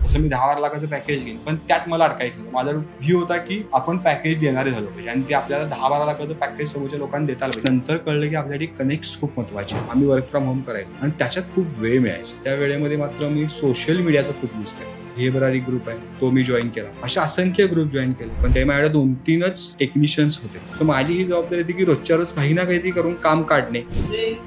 तसं मी 10-12 लाखाचं पॅकेज घेईन, पण त्यात मला अडकायचं नाही. माझा व्ह्यू होता की आपण पॅकेज देणारे झालो पाहिजे आणि ते आपल्याला 10-12 लाखाचं पॅकेज समोरच्या लोकांना देता आलं पाहिजे. नंतर कळलं की आपल्यासाठी कनेक्ट खूप महत्वाचे. आम्ही वर्क फ्रॉम होम करायचो आणि त्याच्यात खूप वेळ मिळायचा. त्या वेळेमध्ये मात्र मी सोशल मीडियाचा खूप यूज केला. हेबरारी ग्रुप आहे तो मी जॉईन केला. अशा असंख्य ग्रुप जॉईन केले, पण ते माझ्याकडे 2-3च टेक्निशियन्स होते. तर माझी ही जबाबदारी होती की रोजच्या रोज काही ना काहीतरी करून काम काढणे.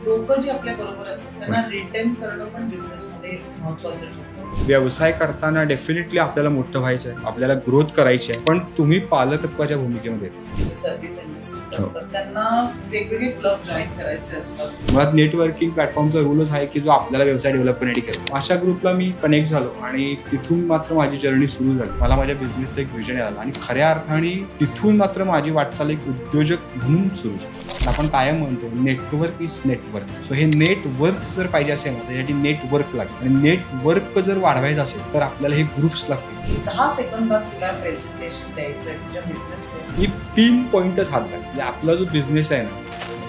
लोक जे आपल्या बरोबर असतात त्यांना रिटेन करणं पण बिझनेसमध्ये महत्त्वाचं ठरतं. व्यवसाय करताना डेफिनेटली आपल्याला मोठं व्हायचं आहे, आपल्याला ग्रोथ करायची आहे, पण तुम्ही पालकत्वाच्या भूमिकेमध्ये सर्व्हिस इंडस्ट्री असतात त्यांना वेगवेगळे क्लब जॉईन करायचे असतात. मुळात नेटवर्किंग प्लॅटफॉर्मचा रूलच आहे की जो आपल्याला व्यवसाय डेव्हलप करण्यासाठी करतो. अशा ग्रुपला मी कनेक्ट झालो आणि तिथून मात्र माझी जर्नी सुरू झाली. मला माझ्या बिझनेसचं एक विजन आलं आणि खऱ्या अर्थाने तिथून मात्र माझी वाटचाल एक उद्योजक म्हणून सुरू झाली. आपण कायम म्हणतो नेटवर्क इज नेटवर्क. सो हे नेटवर्क जर पाहिजे असेल ना त्यासाठी नेटवर्क लागेल आणि नेटवर्क जर वाढवायचं असेल तर आपल्याला हे ग्रुप्स लागतील. 10 सेकंदात तुला प्रेझेंटेशन द्यायचं तुझ्या बिझनेसचं. ही 3 पॉइंटच हात घाल. म्हणजे आपला जो बिझनेस आहे ना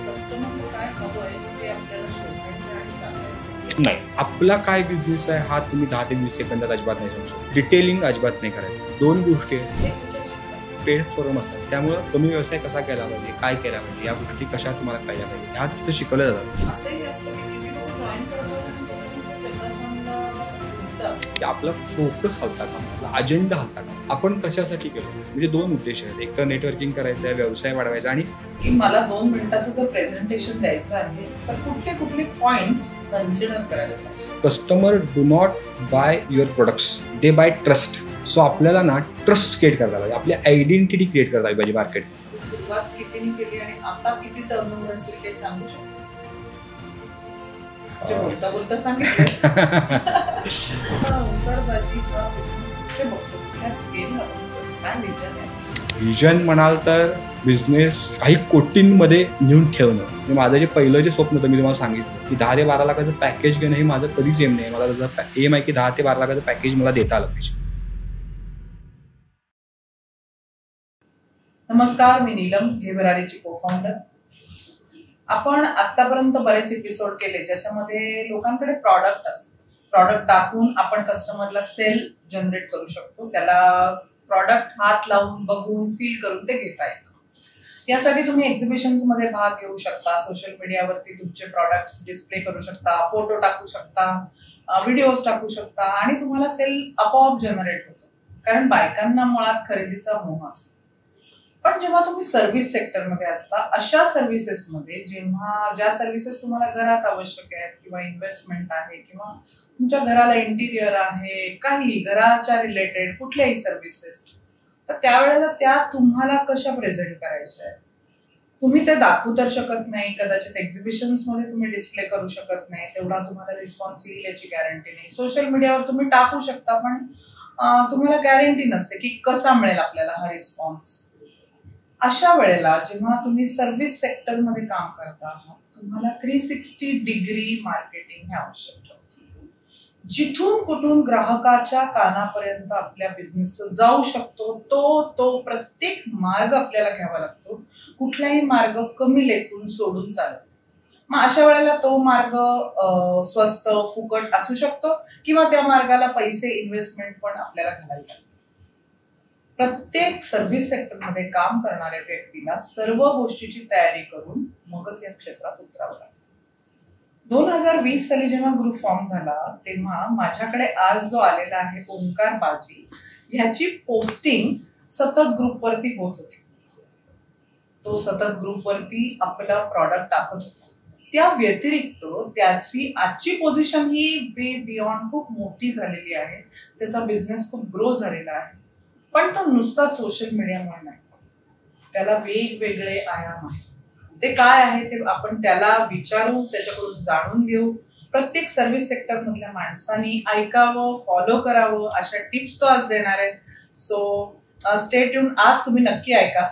कस्टमर काय हवंय ते आपल्याला शोधायचं आणि सांगायचं. नाही, आपला काय बिझनेस आहे हा तुम्ही 10 ते 20 सेकंदात अजिबात नाही सांगू शकत. डिटेलिंग अजिबात नाही करायचं. 2 गोष्टी आहेत. पेड फॉर्म असतात त्यामुळं तुम्ही व्यवसाय कसा केला पाहिजे, काय केला पाहिजे, या गोष्टी कशा तुम्हाला कळल्या पाहिजे ह्या तिथं शिकवल्या जातात. असंही असतं की किती लोक जॉईन करतात की आपला फोकस हलता का, आपला अजेंडा हलता का, आपण कशासाठी केलो. म्हणजे 2 उद्देश आहेत. एक तर नेटवर्किंग करायचं आहे, व्यवसाय वाढवायचा आणि की मला 2 मिनिटाचं जर प्रेझेंटेशन द्यायचं आहे तर कुठले कुठले पॉइंट्स कन्सिडर करायला पाहिजे. Customer do not buy your products, they buy trust. So आपल्याला ना ट्रस्ट क्रिएट करायला पाहिजे, आपली आयडेंटिटी क्रिएट करायला पाहिजे मार्केट. सुरुवात कितीने केली आणि आता किती टर्नओव्हर असेल ते सांगू शकतोस? बोलता बोलता सांगितलं. ओंकारबाजी हा बिझनेस कुठे बघतो, कुठल्या स्केलला बघतो, काय विजन आहे? विजन म्हणाल तर बिझनेस काही कोटींमध्ये नेऊन ठेवणं. म्हणजे माझं जे पहिलं जे स्वप्न होतं मी तुम्हाला सांगितलं की 10 ते 12 लाखाचं पॅकेज घेणं हे माझं कधीच एम नाही. मला त्याचा एम आहे की 10 ते 12 लाखाचं पॅकेज मला देता आलं पाहिजे. नमस्कार, मी नीलम, हेबरारीची को-फाउंडर. आपण आतापर्यंत बरेच एपिसोड केले ज्याच्यामध्ये लोकांकडे प्रॉडक्ट असतात. प्रॉडक्ट दाखवून आपण कस्टमरला सेल जनरेट करू शकतो. त्याला प्रॉडक्ट हात लावून बघून फील करून ते घेता येतं. यासाठी तुम्ही एक्झिबिशन्स मध्ये भाग घेऊ शकता, सोशल मीडियावरती तुमचे प्रॉडक्ट्स डिस्प्ले करू शकता, फोटो टाकू शकता, व्हिडिओज टाकू शकता आणि तुम्हाला सेल आपोआप जनरेट होतो. कारण बायकांना मुळात खरेदीचा मोह असतो. पण जेव्हा तुम्ही सर्व्हिस सेक्टरमध्ये असता, अशा सर्व्हिसेसमध्ये जेव्हा ज्या सर्व्हिसेस तुम्हाला घरात आवश्यक आहेत किंवा इन्व्हेस्टमेंट आहे किंवा तुमच्या घराला इंटिरियर आहे, काही घराच्या रिलेटेड कुठल्याही सर्व्हिसेस, तर त्यावेळेला त्या तुम्हाला कशा प्रेझेंट करायच्या आहेत. तुम्ही ते दाखवू तर शकत नाही, कदाचित एक्झिबिशन्स मध्ये तुम्ही डिस्प्ले करू शकत नाही, तेवढा तुम्हाला रिस्पॉन्स येईल याची गॅरंटी नाही. सोशल मीडियावर तुम्ही टाकू शकता पण तुम्हाला गॅरंटी नसते की कसा मिळेल आपल्याला हा रिस्पॉन्स. अशा वेळेला जेव्हा तुम्ही सर्व्हिस सेक्टरमध्ये काम करता आहात, तुम्हाला 360 डिग्री मार्केटिंग हे आवश्यक ठरतं. जिथून कुठून ग्राहकाच्या कानापर्यंत आपल्या बिझनेस जाऊ शकतो तो प्रत्येक मार्ग आपल्याला घ्यावा लागतो. कुठलाही मार्ग कमी लेखून सोडून चालत. मग अशा वेळेला तो मार्ग स्वस्त फुकट असू शकतो किंवा त्या मार्गाला पैसे इन्व्हेस्टमेंट पण आपल्याला घालायला लागतात. प्रत्येक सर्व्हिस सेक्टरमध्ये काम करणाऱ्या व्यक्तीला सर्व गोष्टीची तयारी करून मगच या क्षेत्रात उतरावं लागतं. 2020 साली जेव्हा ग्रुप फॉर्म झाला तेव्हा माझ्याकडे आज जो आलेला आहे ओंकारबाजी, ह्याची पोस्टिंग सतत ग्रुपवरती होत होती. तो सतत ग्रुपवरती आपला प्रॉडक्ट टाकत होता. त्या व्यतिरिक्त त्याची आजची पोझिशन ही वे बियॉन्ड खूप मोठी झालेली आहे. त्याचा बिझनेस खूप ग्रो झालेला आहे. पण तो नुसता सोशल मीडियामुळे नाही, त्याला वेगवेगळे आयाम आहेत. ते काय आहे ते आपण त्याला विचारू, त्याच्याकडून जाणून घेऊ. प्रत्येक सर्व्हिस सेक्टर मधल्या माणसांनी ऐकावं, फॉलो करावं, अशा टिप्स तो आज देणार आहे. So stay tune. आज तुम्ही नक्की ऐका.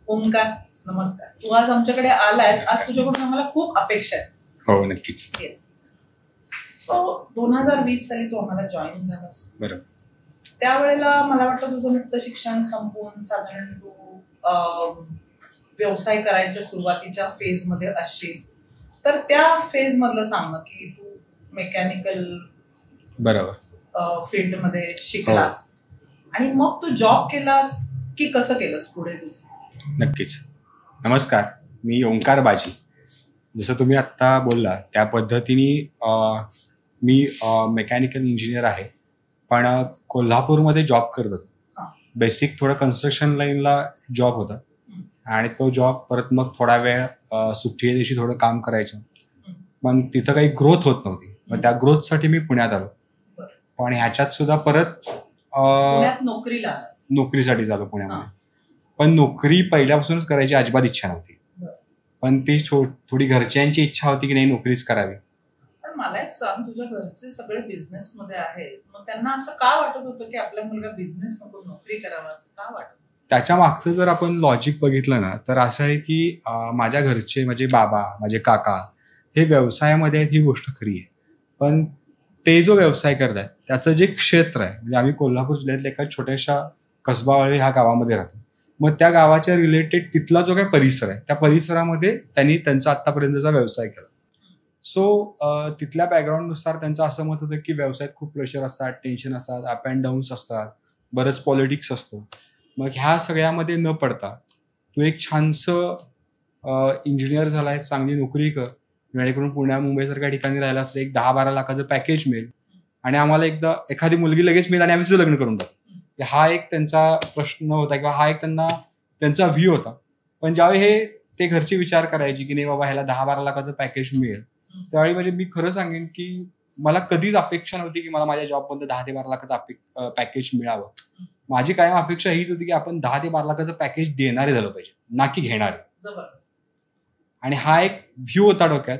ओंकार, नमस्कार. तू आज आमच्याकडे आलायस, आज तुझ्याकडून आम्हाला खूप अपेक्षा आहेत. हो, नक्कीच. येस. सो 2020 साली तू आम्हाला जॉईन झालास. बरोबर. त्यावेळेला मला वाटतं तुझं मुक्त शिक्षण संपवून साधारण तू व्यवसाय करायच्या सुरुवातीच्या फेज मध्ये असशील. तर त्या फेज मधलं सांग ना की तू मेकॅनिकल बरोबर फील्डमध्ये शिकलास आणि मग तू जॉब केलास की कसं केलंस पुढे तुझं? नक्कीच. नमस्कार, मी ओंकार बाजी. जसं तुम्ही आत्ता बोलला त्या पद्धतीने मी मेकॅनिकल इंजिनियर आहे, पण कोल्हापूरमध्ये जॉब करत होतो. बेसिक थोडं कन्स्ट्रक्शन लाईनला जॉब होता आणि तो जॉब परत मग थोडा वेळ सुट्टी दिवशी थोडं काम करायचं, पण तिथं काही ग्रोथ होत नव्हती. मग त्या ग्रोथसाठी मी पुण्यात आलो, पण ह्याच्यात सुद्धा परत नोकरीसाठी झालो पुण्यामध्ये. पण नोकरी पहिल्यापासूनच करायची अजिबात इच्छा नव्हती, पण ती थोडी घरच्यांची इच्छा होती की नाही नोकरीच करावी. पण मला एक सांग, तुझ्या घरचे सगळे बिझनेस मध्ये आहेत, मग त्यांना असं का वाटत होतं की आपला मुलगा बिझनेस नको नोकरी करावा, असं का वाटत? त्याच्या मागचं जर आपण लॉजिक बघितलं ना तर असं आहे की माझ्या घरचे, माझे बाबा, माझे काका हे व्यवसायामध्ये आहेत, ही गोष्ट खरी आहे. पण ते जो व्यवसाय करतात त्याचं जे क्षेत्र आहे, म्हणजे आम्ही कोल्हापूर जिल्ह्यातल्या एका छोट्याशा कसबावाळे ह्या गावामध्ये राहतो. मग त्या गावाच्या रिलेटेड तिथला जो काही परिसर आहे त्या परिसरामध्ये त्यांनी त्यांचा आत्तापर्यंतचा व्यवसाय केला. सो तिथल्या बॅकग्राऊंडनुसार त्यांचं असं मत होतं की व्यवसायात खूप प्रेशर असतात, टेन्शन असतात, अप अँड डाऊन्स असतात, बरंच पॉलिटिक्स असतं. मग ह्या सगळ्यामध्ये न पडता तू एक छानसं इंजिनियर झालाय, चांगली नोकरी कर, जेणेकरून पुण्या मुंबईसारख्या ठिकाणी राहिला असतं, एक 10-12 लाखाचं पॅकेज मिळेल आणि आम्हाला एकदा एखादी मुलगी लगेच मिळेल आणि आम्ही तुझं लग्न करून टाकू. हा एक त्यांचा प्रश्न होता किंवा हा एक त्यांचा व्ह्यू होता. पण ज्यावेळी ते घरचे विचार करायचे की नाही बाबा ह्याला 10-12 लाखाचं पॅकेज मिळेल, त्यावेळी म्हणजे मी खरं सांगेन की मला कधीच अपेक्षा नव्हती की मला माझ्या जॉबमध्ये 10 ते 12 लाखाचं पॅकेज मिळावं. माझी कायम अपेक्षा हीच होती की आपण 10 ते 12 लाखाचं पॅकेज देणारे झालं पाहिजे, ना की घेणारे. आणि हा एक व्ह्यू होता डोक्यात.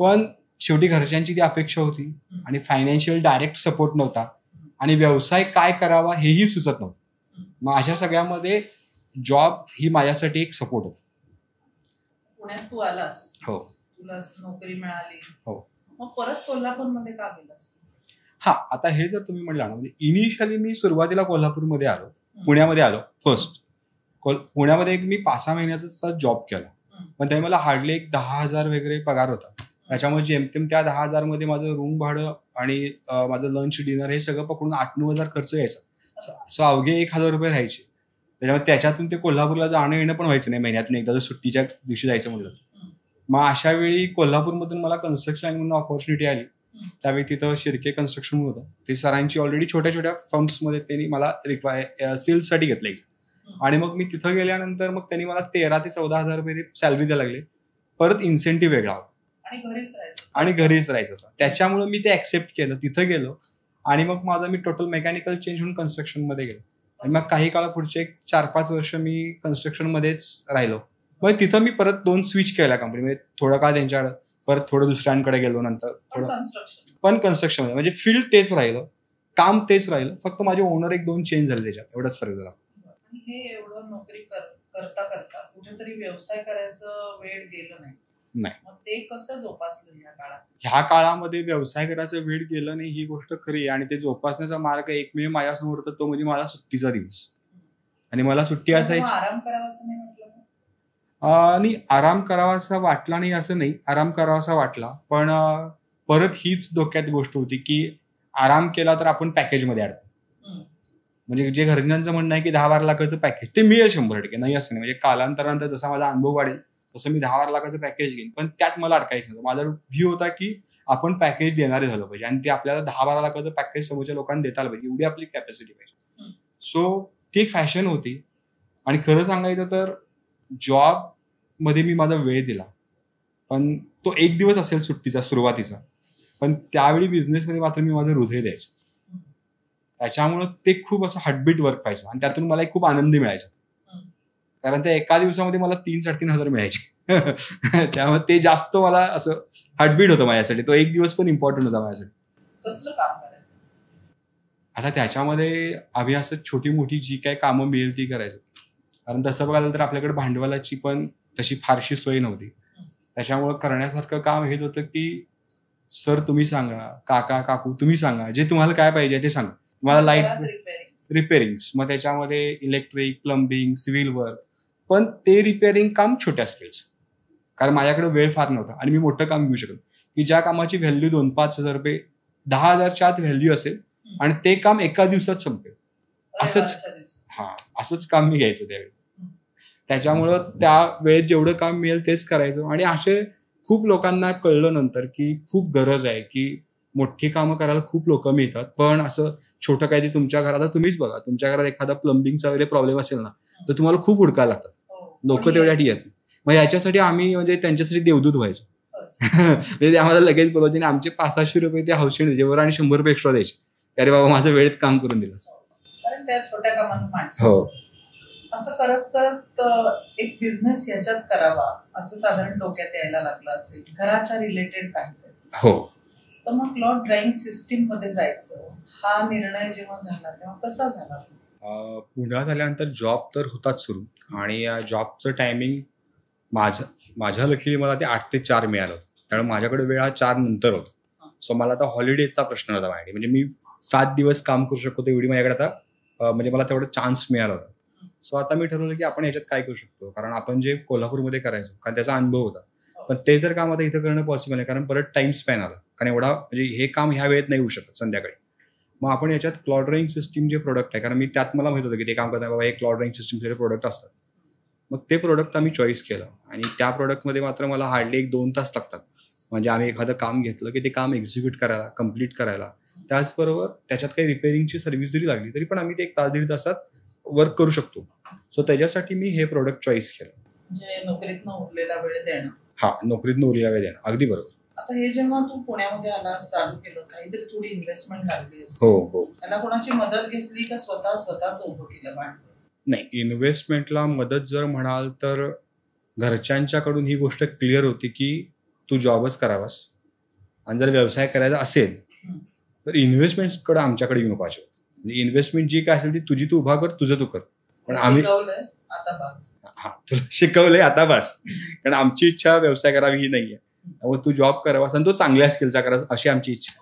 पण शेवटी घरच्यांची ती अपेक्षा होती आणि फायनान्शियल डायरेक्ट सपोर्ट नव्हता आणि व्यवसाय काय करावा हेही सुचत नव्हतं. मग अशा सगळ्यामध्ये जॉब ही माझ्यासाठी एक सपोर्ट होता. पुण्यात तू आलास, हो, तुला नोकरी मिळाली, हो. मग परत कोल्हापूरमध्ये का गेलास? हा, आता हे जर तुम्ही म्हटलं ना, म्हणजे इनिशियली मी सुरुवातीला कोल्हापूरमध्ये आलो, पुण्यामध्ये आलो फर्स्ट. पुण्यामध्ये एक मी 5-6 महिन्याचा जॉब केला, पण त्यामुळे मला हार्डली एक 10,000 वगैरे पगार होता. त्याच्यामुळे जेमतेम त्या 10,000 मध्ये माझं रूम भाडं आणि माझं लंच डिनर हे सगळं पकडून 8-9 हजार खर्च यायचा. सो अवघे 1,000 रुपये राहायचे. त्याच्यामुळे त्याच्यातून ते कोल्हापूरला जाणं येणं पण व्हायचं नाही महिन्यातून एकदा, जर सुट्टीच्या दिवशी जायचं म्हणलं. मग अशा वेळी कोल्हापूरमधून मला कन्स्ट्रक्शन लाईन म्हणून ऑपॉर्च्युनिटी आली. त्यावेळी तिथं शिर्के कन्स्ट्रक्शन होतं. ते सरांची ऑलरेडी छोट्या छोट्या फर्म्समध्ये त्यांनी मला सेल्ससाठी घेतलं. आणि मग मी तिथं गेल्यानंतर मग त्यांनी मला 13,000 ते 14,000 रुपये सॅलरी द्यायला लागले. परत इन्सेंटिव्ह वेगळा होता आणि घरीच राहायचं होतं. त्याच्यामुळे मी ते ऍक्सेप्ट केलं, तिथं गेलो आणि मग माझा मी टोटल मेकॅनिकल चेंज होऊन कन्स्ट्रक्शनमध्ये गेलो. आणि मग काही काळा पुढचे 4-5 वर्ष मी कन्स्ट्रक्शनमध्येच राहिलो. मग तिथं मी परत 2 स्विच केल्या कंपनीमध्ये, थोडा काळ त्यांच्याकडे, परत थोडं दुसऱ्यांकडे गेलो, नंतर पण कन्स्ट्रक्शन म्हणजे फील्ड तेच राहिलं, काम तेच राहिलं, फक्त माझे ओनर 1-2 चेंज झाले, त्याच्यात एवढाच फरक झाला. हे एवढं नोकरी करता करता कुठेतरी व्यवसाय करायचं वेळ गेलं नाही. मग ते कसं जोपासलं या काळात? ह्या काळामध्ये व्यवसाय करायचं वेळ गेलं नाही ही गोष्ट खरी आहे आणि ते जोपासण्याचा मार्ग एकमेव माझ्यासमोर होता, तो म्हणजे माझा सुट्टीचा दिवस. आणि मला सुट्टी असायची. आराम करावासा नाही म्हटलं? नाही, आराम करावासा वाटला नाही असं नाही, आराम करावासा वाटला. पण परत हीच डोक्यात गोष्ट होती की आराम केला तर आपण पॅकेजमध्ये अडतो. म्हणजे जे घरच्यांचं म्हणणं आहे की 10-12 लाखाचं पॅकेज ते मिळेल 100%, नाही असं नाही. म्हणजे कालांतरानंतर जसा माझा अनुभव वाढेल तसं मी 10-12 लाखाचं पॅकेज घेईन, पण त्यात मला अडकायचं नव्हतं. माझा व्ह्यू होता की आपण पॅकेज देणारे झालं पाहिजे आणि ते आपल्याला 10-12 लाखाचं पॅकेज समोरच्या लोकांना देता आलं पाहिजे, एवढी आपली कॅपॅसिटी पाहिजे. सो ती एक फॅशन होती. आणि खरं सांगायचं तर जॉब मध्ये मी माझा वेळ दिला, पण तो 1 दिवस असेल सुट्टीचा सुरुवातीचा, पण त्यावेळी बिझनेसमध्ये मात्र मी माझं हृदय द्यायचं. त्याच्यामुळं ते खूप असं हार्टबीट वर्क व्हायचं आणि त्यातून मला एक खूप आनंद मिळायचा. कारण त्या एका दिवसामध्ये मला 3-3.5 हजार मिळायचे. त्यामुळे ते जास्त मला असं हार्टबीट होतं माझ्यासाठी. तो 1 दिवस पण इम्पॉर्टंट होता माझ्यासाठी. कसलं काम करायचं? आता त्याच्यामध्ये आम्ही असं छोटी मोठी जी काय कामं मिळेल ती करायचं. कारण तसं बघायला तर आपल्याकडे भांडवलाची पण तशी फारशी सोय नव्हती. त्याच्यामुळं करण्यासारखं काम हेच होतं की सर तुम्ही सांगा, काका काकू तुम्ही सांगा, जे तुम्हाला काय पाहिजे ते सांगा. मला लाईट रिपेअरिंग्स, मग त्याच्यामध्ये इलेक्ट्रिक, प्लंबिंग, सिव्हिल वर्क, पण ते रिपेअरिंग काम छोट्या स्केल्स. कारण माझ्याकडे वेळ फार नव्हता आणि मी मोठं काम घेऊ शकत की ज्या कामाची व्हॅल्यू 2-5 हजार रुपये, 10,000च्या आत व्हॅल्यू असेल आणि ते काम एका दिवसात संपेल असंच काम मी घ्यायचं त्यावेळी. त्याच्यामुळं त्या वेळेत जेवढं काम मिळेल तेच करायचं. आणि असे खूप लोकांना कळलं नंतर की खूप गरज आहे की मोठी कामं करायला खूप लोक मिळतात, पण असं छोटं काही ते तुमच्या घरात, तुम्हीच बघा, तुमच्या घरात एखादा प्लंबिंगचा वगैरे प्रॉब्लेम असेल ना, तर तुम्हाला खूप हुडकायला लागतात, लोक तेवढ्यासाठी येत नाही. मग याच्यासाठी आम्ही म्हणजे त्यांच्यासाठी देवदूत व्हायचो. म्हणजे आम्हाला लगेच बोलायचे आणि आमचे 500-600 रुपये ते हौशी द्यायचे आणि 100 रुपये एक्स्ट्रा द्यायचे. अरे बाबा माझं वेळेत काम करून दिलंस. त्या छोट्या कामांना हो असं करत करत एक बिझनेस ह्याच्यात करावा असं साधारण डोक्यात यायला लागलं असेल, घराच्या रिलेटेड काहीतरी. हो. तर मग क्लॉथ ड्राईंग सिस्टीम मध्ये जायचं हा निर्णय जेव्हा झाला तेव्हा कसा झाला? पुण्यात आल्यानंतर जॉब तर होताच सुरू, आणि जॉबचं टायमिंग माझ्या लकीली मला ते 8 ते 4 मिळालं होतं. त्यामुळे माझ्याकडे वेळ 4 नंतर होता. सो मला आता हॉलिडेजचा प्रश्न होता माझ्याकडे. म्हणजे मी 7 दिवस काम करू शकतो एवढी माझ्याकडे आता म्हणजे मला तेवढा चान्स मिळाला होता. सो आता मी ठरवलं की आपण याच्यात काय करू शकतो, कारण आपण जे कोल्हापूरमध्ये करायचो कारण त्याचा अनुभव होता, पण ते जर काम आता इथं करणं पॉसिबल नाही, कारण परत टाइम स्पॅन आला, कारण एवढा म्हणजे हे काम ह्या वेळेत नाही होऊ शकत संध्याकाळी. मग आपण याच्यात क्लॉथ ड्राईंग सिस्टीम जे प्रोडक्ट आहे, कारण मी त्यात मला माहित होतं की ते काम करताना बाबा हे क्लॉथ ड्राईंग सिस्टीमचे प्रोडक्ट असतात. मग ते प्रोडक्ट आम्ही चॉईस केलं आणि त्या प्रोडक्टमध्ये मात्र मला हार्डली 1-2 तास लागतात. म्हणजे आम्ही एखादं काम घेतलं की ते काम एक्झिक्यूट करायला, कम्प्लीट करायला, त्याचबरोबर त्याच्यात काही रिपेअरिंगची सर्व्हिस जरी लागली तरी पण आम्ही ते 1 तास 1.5 तासात वर्क करू शकतो. सो त्याच्यासाठी मी हे प्रोडक्ट चॉईस केलं. म्हणजे नोकरीतनं उरलेला वेळ देणं. हा, नोकरीतनं उरलेला वेळ देणं, अगदी बरोबर. आता हे जेव्हा तू पुण्यामध्ये आलास, चालू केलं, काहीतरी थोडी इन्व्हेस्टमेंट लागली असेल. हो. त्याला कोणाची मदत घेतली का स्वतःच उभं केलं भांडवल? नाही, इन्व्हेस्टमेंटला मदत जर म्हणाल तर घरच्यांच्याकडून ही गोष्ट क्लिअर होती की तू जॉबच करावास, आणि जर व्यवसाय करायचा असेल तर इन्व्हेस्टमेंटकडे आमच्याकडे येऊ नको. म्हणजे इन्व्हेस्टमेंट जी काय असेल ती तुझी तू उभा कर, तुझं तू कर. पण आम्ही तुला शिकवलंय आता बस, कारण आमची इच्छा व्यवसाय करावी ही नाहीये. त्यामुळे तू जॉब करावास आणि तो चांगल्या स्किलचा करावा अशी आमची इच्छा.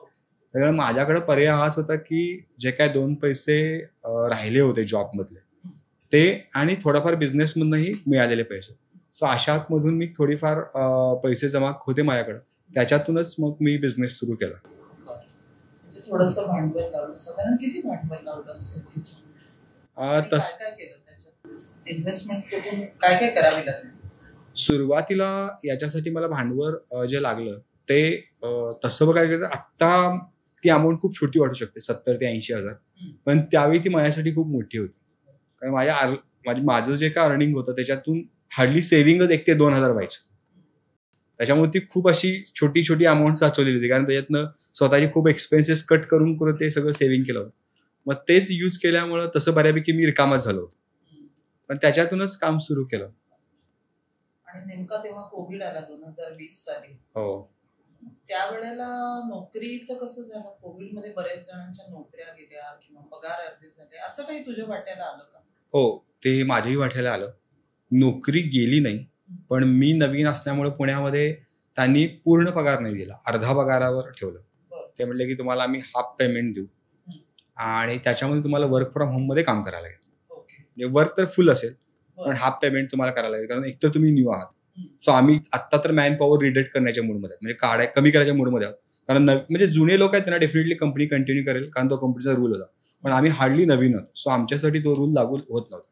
त्यामुळे माझ्याकडे पर्याय हाच होता की जे काय 2 पैसे राहिले होते जॉबमधले ते आणि थोडाफार बिझनेसमधूनही मिळालेले पैसे, सो अशातमधून मी थोडीफार पैसे जमा होते माझ्याकडे, त्याच्यातूनच मग मी बिझनेस सुरू केला. थोडंसं भांडवल लावलं. साधारण किती भांडवल लावलं असेल? काय केलं त्याच्यात? इन्व्हेस्टमेंट करून काय करावी लागली? सुरुवातीला याच्यासाठी मला भांडवल जे लागलं ते तसं बघायला गेलं तर आत्ता ती अमाऊंट खूप छोटी वाटू शकते, 70 ते 80 हजार, पण त्यावेळी ती माझ्यासाठी खूप मोठी होती. कारण माझं जे काय अर्निंग होतं त्याच्यातून हार्डली सेव्हिंगच 1 ते 2 हजार व्हायचं. त्याच्यामुळे ती खूप अशी छोटी छोटी अमाऊंट साचवलेली होती, कारण त्याच्यातनं स्वतःचे खूप एक्सपेन्सेस कट करून ते सगळं सेव्हिंग केलं होतं. मग तेच यूज केल्यामुळं तसं बऱ्यापैकी मी रिकामाच झालो होतो, पण त्याच्यातूनच काम सुरू केलं. आणि नेमका तेव्हा कोविड आला 2020 साली. हो. त्यावेळेला नोकरीचं कसं झालं? कोविडमध्ये बऱ्याच जणांच्या नोकऱ्या गेल्या किंवा पगार अर्धे झाले, असं काही तुझ्या वाट्याला आलं का? हो, ते माझ्याही वाट्याला आलं. नोकरी गेली नाही, पण मी नवीन असल्यामुळे पुण्यामध्ये त्यांनी पूर्ण पगार नाही दिला, अर्धा पगारावर ठेवलं. ते म्हटले की तुम्हाला आम्ही हाफ पेमेंट देऊ आणि त्याच्यामध्ये तुम्हाला वर्क फ्रॉम होम मध्ये काम करायला लागेल. म्हणजे वर्क तर फुल असेल पण हाफ पेमेंट तुम्हाला करायला लागेल, कारण एकतर तुम्ही न्यू आहात. सो आम्ही आत्ता तर मॅन पॉवर रिडक्ट करण्याच्या मूडमध्ये, म्हणजे कमी करायच्या मूडमध्ये आहोत. कारण म्हणजे जुने लोक आहेत त्यांना डेफिनेटली कंपनी कंटिन्यू करेल, कारण तो कंपनीचा रूल होता, पण आम्ही हार्डली नवीन होतो. सो आमच्यासाठी तो रूल लागू होत नव्हता.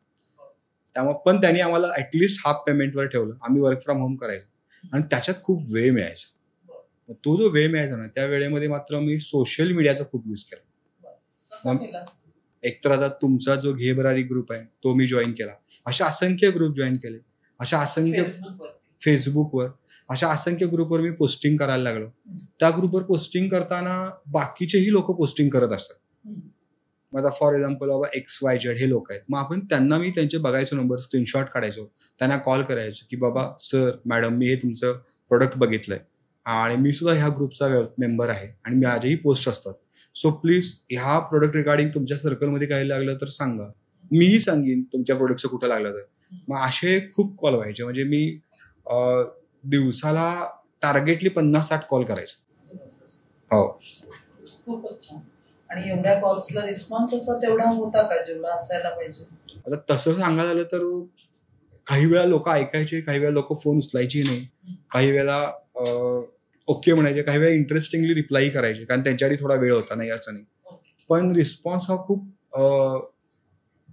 त्यामुळे पण त्यांनी आम्हाला ऍटलिस्ट हाफ पेमेंटवर ठेवलं. आम्ही वर्क फ्रॉम होम करायचो आणि त्याच्यात खूप वेळ मिळायचा. तो जो वेळ मिळायचा ना, त्या वेळेमध्ये मात्र मी सोशल मीडियाचा खूप यूज केला. एकतर आता तुमचा जो घे भरारी ग्रुप आहे तो मी जॉईन केला, अशा असंख्य ग्रुप जॉईन केले, अशा असंख्य फेसबुकवर अशा असंख्य ग्रुपवर मी पोस्टिंग करायला लागलो. त्या ग्रुपवर पोस्टिंग करताना बाकीचेही लोक पोस्टिंग करत असतात. मग आता फॉर एक्झाम्पल बाबा XYZ हे लोक आहेत, मग आपण त्यांना मी त्यांचे बघायचो नंबर, स्क्रीनशॉट काढायचो, त्यांना कॉल करायचो की बाबा सर मॅडम मी हे तुमचं प्रोडक्ट बघितलंय आणि मी सुद्धा ह्या ग्रुपचा मेंबर आहे आणि माझेही पोस्ट असतात, सो प्लीज ह्या प्रोडक्ट रिगार्डिंग तुमच्या सर्कलमध्ये काही लागलं तर सांगा, मीही सांगेन तुमच्या प्रोडक्टचं कुठं लागलं तर. मग असे खूप कॉल व्हायचे. म्हणजे मी दिवसाला टार्गेटली 50-60 कॉल करायचो. हो, खूपच छान. आणि एवढ्या कॉल्सला रिस्पॉन्स असा तेवढा होता का जेवढा असायला पाहिजे? आता तसं सांगायला झालं तर काही वेळा लोक ऐकायचे, काही वेळा लोक फोन उचलायची नाही, काही वेळेला ओके म्हणायचे, काही वेळा इंटरेस्टिंगली रिप्लाय करायचे, कारण त्यांच्याकडे थोडा वेळ होता, नाही असं नाही. पण रिस्पॉन्स हा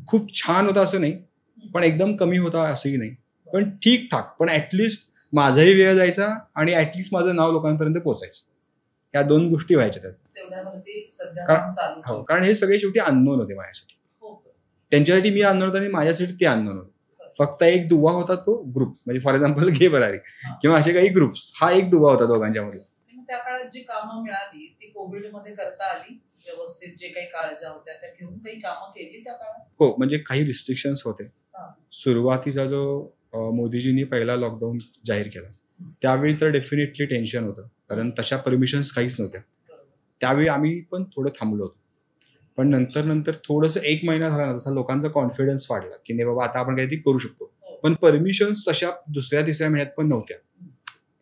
खूप छान होता असं नाही, पण एकदम कमी होता असंही नाही, पण ठीकठाक. पण ऍटलिस्ट माझाही वेळ जायचा आणि ऍटलिस्ट माझं नाव लोकांपर्यंत पोहोचायचं. या 2 गोष्टी व्हायच्या त्यात. कारण हे सगळे शेवटी अननोन होते माझ्यासाठी. त्यांच्यासाठी मी अननोन होतो आणि माझ्यासाठी ते अननोन होते. फक्त एक दुवा होता, तो ग्रुप. म्हणजे फॉर एक्झाम्पल घे भरारी किंवा असे काही ग्रुप्स, हा एक दुवा होता दोघांच्या मध्ये. त्या काळात जी कामं मिळाली ती कोविड मध्ये करता आली व्यवस्थित, जे काही काळजा होत्या त्या घेऊन काही कामं केली त्या काळात? हो, म्हणजे काही रिस्ट्रिक्शन्स होते. सुरुवातीचा जो मोदीजींनी पहिला लॉकडाऊन जाहीर केला त्यावेळी तर डेफिनेटली टेन्शन होतं, कारण तशा परमिशन्स काहीच नव्हत्या. त्यावेळी आम्ही पण थोडं थांबलो होतो. पण नंतर थोडंसं 1 महिना झाला ना, तसा लोकांचा कॉन्फिडन्स वाढला की नाही बाबा आता आपण काहीतरी करू शकतो. पण परमिशन्स तशा 2-3 महिन्यात पण नव्हत्या.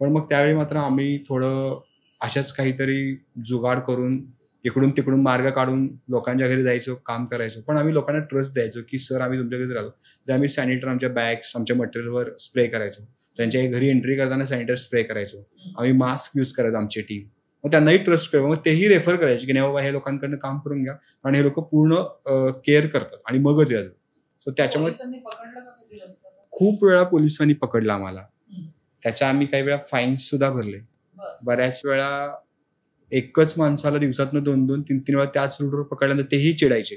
पण मग त्यावेळी मात्र आम्ही थोडं अशाच काहीतरी जुगाड करून इकडून तिकडून मार्ग काढून लोकांच्या घरी जायचो, काम करायचो. पण आम्ही लोकांना ट्रस्ट द्यायचो की सर आम्ही तुमच्या घरी राहतो, तर आम्ही सॅनिटायझर आमच्या बॅग्स आमच्या मटेरियलवर स्प्रे करायचो. त्यांच्या घरी एंट्री करताना सॅनिटायझर स्प्रे करायचो. आम्ही मास्क यूज करायचो आमची टीम. मग त्यांनाही ट्रस्ट करायचं. मग तेही रेफर करायचे की नाही बाबा हे लोकांकडनं काम करून घ्या आणि हे लोक पूर्ण केअर करतात आणि मगच यायचं. सो त्याच्यामुळे खूप वेळा पोलिसांनी पकडला आम्हाला. त्याच्या आम्ही काही वेळा फाईन्स सुद्धा भरले. बऱ्याच वेळा एकच माणसाला दिवसातनं 2-2, 3-3 वेळा त्याच रूटवर पकडल्यानंतर तेही चिडायचे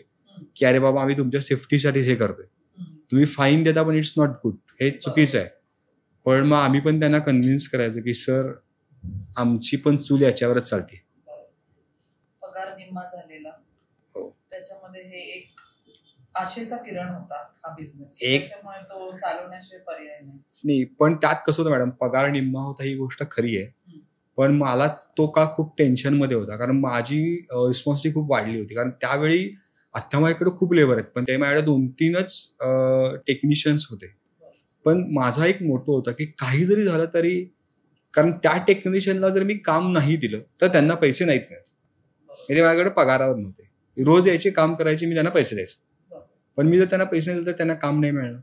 की अरे बाबा आम्ही तुमच्या सेफ्टीसाठीच हे करतोय, तुम्ही फाईन देता पण इट्स नॉट गुड, हे चुकीचं आहे. पण मग आम्ही पण त्यांना कन्व्हिन्स करायचं की सर आमची पण चूल याच्यावरच चालते. पगार निम्मा झालेला, हो, त्याच्यामध्ये हे एक आशेचा किरण होता हा बिझनेस, त्याच्यामुळे तो चालवण्याशिवाय पर्याय नाही. पण त्यात कसं होतं मॅडम, पगार निम्मा होता ही गोष्ट खरी आहे, पण मला तो काळ खूप टेन्शनमध्ये होता, कारण माझी रिस्पॉन्सिबिलिटी खूप वाढली होती. कारण त्यावेळी आता माझ्याकडे खूप लेबर आहेत, पण ते माझ्याकडे 2-3च टेक्निशियन्स होते. पण माझा एक मोठो होता की काही जरी झालं तरी, कारण त्या टेक्निशियनला जर मी काम नाही दिलं तर त्यांना पैसे नाहीत मिळत. म्हणजे माझ्याकडे पगारावर नव्हते, रोज यायचे काम करायचे, मी त्यांना पैसे द्यायचे. पण मी जर त्यांना पैसे नाही दिले तर त्यांना काम नाही मिळणार,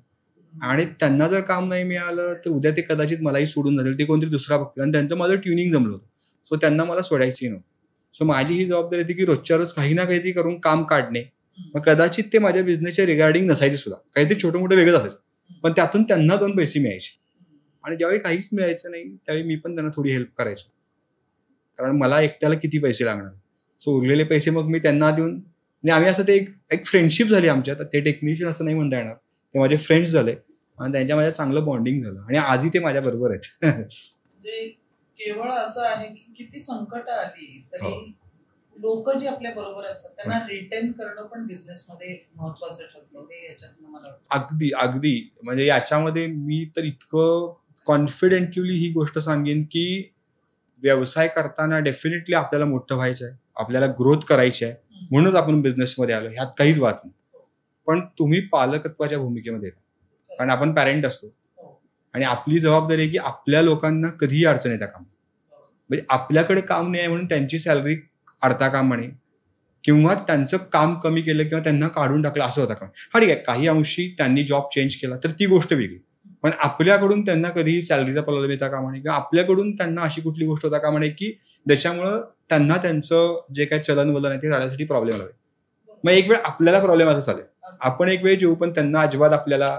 आणि त्यांना जर काम नाही मिळालं तर उद्या ते कदाचित मलाही सोडून जातील, ते कोणतरी दुसरा बघतील. आणि त्यांचं माझं ट्युनिंग जमलं होतं, सो त्यांना मला सोडायचंही नव्हतं. सो माझी ही जबाबदारी होती की रोजच्या रोज काही ना काहीतरी करून काम काढणे. मग कदाचित ते माझ्या बिझनेसच्या रिगार्डिंग नसायचे सुद्धा, काहीतरी छोटं मोठं वेगळंच असायचं, पण त्यातून त्यांना 2 पैसे मिळायचे. आणि ज्यावेळी काहीच मिळायचं नाही त्यावेळी मी पण त्यांना थोडी हेल्प करायचो, कारण मला एकट्याला किती पैसे लागणार. सो उरलेले पैसे मग मी त्यांना देऊन, आणि आम्ही असं ते एक फ्रेंडशिप झाली आमच्यात. ते टेक्निशियन असं नाही म्हणता येणार, ते माझे फ्रेंड्स झाले आणि त्यांच्या माझ्या चांगलं बॉन्डिंग झालं, आणि आजही ते माझ्या बरोबर आहेत. म्हणजे केवळ असं आहे की किती संकट आली तरी लोक जे आपल्या बरोबर असतात त्यांना रिटेन करणं पण बिझनेसमध्ये महत्वाचं ठरतं, हे याच्यातनं मला वाटतं. अगदी म्हणजे याच्यामध्ये मी तर इतकं कॉन्फिडेंटली ही गोष्ट सांगेन की व्यवसाय करताना डेफिनेटली आपल्याला मोठं व्हायचं आहे, आपल्याला ग्रोथ करायची आहे, म्हणूनच आपण बिझनेसमध्ये आलो, ह्यात काहीच वाद नाही. पण तुम्ही पालकत्वाच्या भूमिकेमध्ये येता, कारण आपण पॅरेंट असतो आणि आपली जबाबदारी आहे की आपल्या लोकांना कधीही अडचण येता कामा, म्हणजे आपल्याकडे काम नाही आहे म्हणून त्यांची सॅलरी अडता कामा नये, किंवा त्यांचं काम कमी केलं किंवा त्यांना काढून टाकलं असं होता का. हा ठीक आहे, काही अंशी त्यांनी जॉब चेंज केला तर ती गोष्ट वेगळी, पण आपल्याकडून त्यांना कधीही सॅलरीचा प्रॉब्लेम येता कामा नये, किंवा आपल्याकडून त्यांना अशी कुठली गोष्ट होता कामा नये की ज्याच्यामुळं त्यांना त्यांचं जे काही चलनवलन आहे ते राहण्यासाठी प्रॉब्लेम आला. मग एक वेळ आपल्याला प्रॉब्लेम असं चालेल, आपण एक वेळ जेऊ, पण त्यांना अजिबात आपल्याला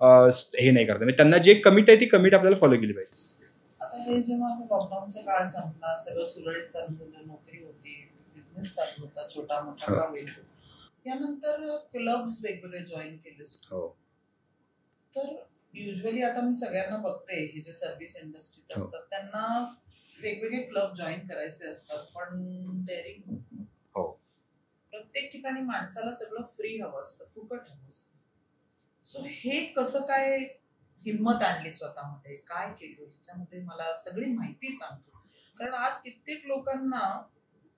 हे नाही करता, म्हणजे त्यांना जे कमिट आहे ती कमिट आपल्याला फॉलो केली पाहिजे. आता हे जेव्हा लॉकडाऊनचा काळ संपला, सगळं सुरळीत चालू होतं, नोकरी होती, बिझनेस चालू होता, छोटा मोठा का वेगळा, यानंतर क्लब्स वेगवेगळे जॉईन केले. तर युजली आता मी सगळ्यांना बघते, हे जे सर्व्हिस इंडस्ट्रीत असतात त्यांना वेगवेगळे क्लब जॉईन करायचे असतात, पण डेअरिंग प्रत्येक ठिकाणी माणसाला सगळं फ्री हवं असतं, फुकट हवं असतं. सो हे कसं काय हिंमत आणली स्वतःमध्ये, काय केलं ह्याच्यामध्ये मला सगळी माहिती सांगतो, कारण आज कित्येक लोकांना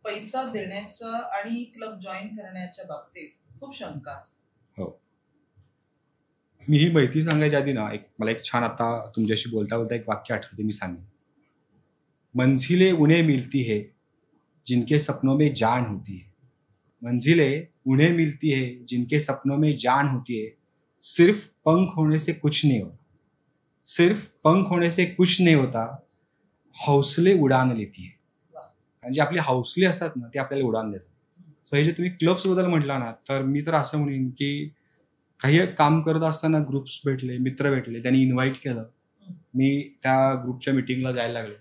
पैसा देण्याच्या आणि क्लब जॉईन करण्याच्या बाबतीत खूप शंका असते. हो, मी ही माहिती सांगायच्या आधी ना मला एक छान, आता तुमच्याशी बोलता बोलता एक वाक्य आठवते, मी सांगेन. मंजिलें उन्हें मिलती है जिनके सपनों में जान होती है, मंजिलें उन्हें मिलती है जिनके सपनों में जान होती है, सिर्फ पंख होने से कुछ नहीं होता, सिर्फ पंख होने से कुछ नहीं होता, हौसले उडान लेती है. म्हणजे आपले हौसले असतात ना ते आपल्याला उडान देतात. सो हे जे तुम्ही क्लब्स बद्दल म्हटला ना, तर मी तर असं म्हणेन की काही काम करत असताना ग्रुप्स भेटले, मित्र भेटले, त्यांनी इन्व्हाइट केलं, मी त्या ग्रुपच्या मिटिंगला जायला लागलो.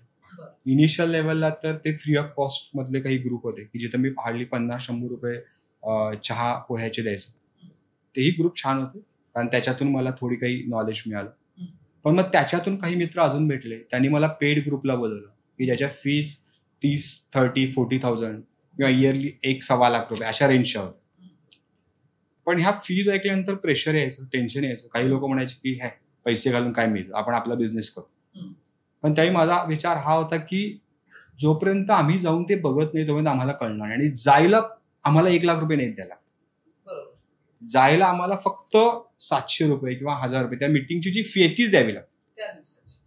इनिशियल लेवलला तर ते फ्री ऑफ कॉस्ट मधले काही ग्रुप होते की जिथे मी हार्डली 50-100 रुपये चहा पोह्याचे द्यायचो. तेही ग्रुप छान होते कारण त्याच्यातून मला थोडी काही नॉलेज मिळालं. पण मग त्याच्यातून काही मित्र अजून भेटले, त्यांनी मला पेड ग्रुपला बोलवलं की ज्याच्या फीज 30-40,000 किंवा इयरली 1.25 लाख रुपये अशा रेंजच्या होत्या. पण ह्या फीज ऐकल्यानंतर प्रेशर यायचं, टेन्शन यायचं. काही लोक म्हणायचे की हे पैसे घालून काय मिळतं, आपण आपला बिझनेस करू. पण त्यावेळी माझा विचार हा होता की जोपर्यंत आम्ही जाऊन ते बघत नाही तोपर्यंत आम्हाला कळणार नाही. आणि जायला आम्हाला 1 लाख रुपये नाही द्यायला, जायला आम्हाला फक्त 700 रुपये किंवा 1000 रुपये त्या मिटिंगची जी फी आहे तीच द्यावी लागते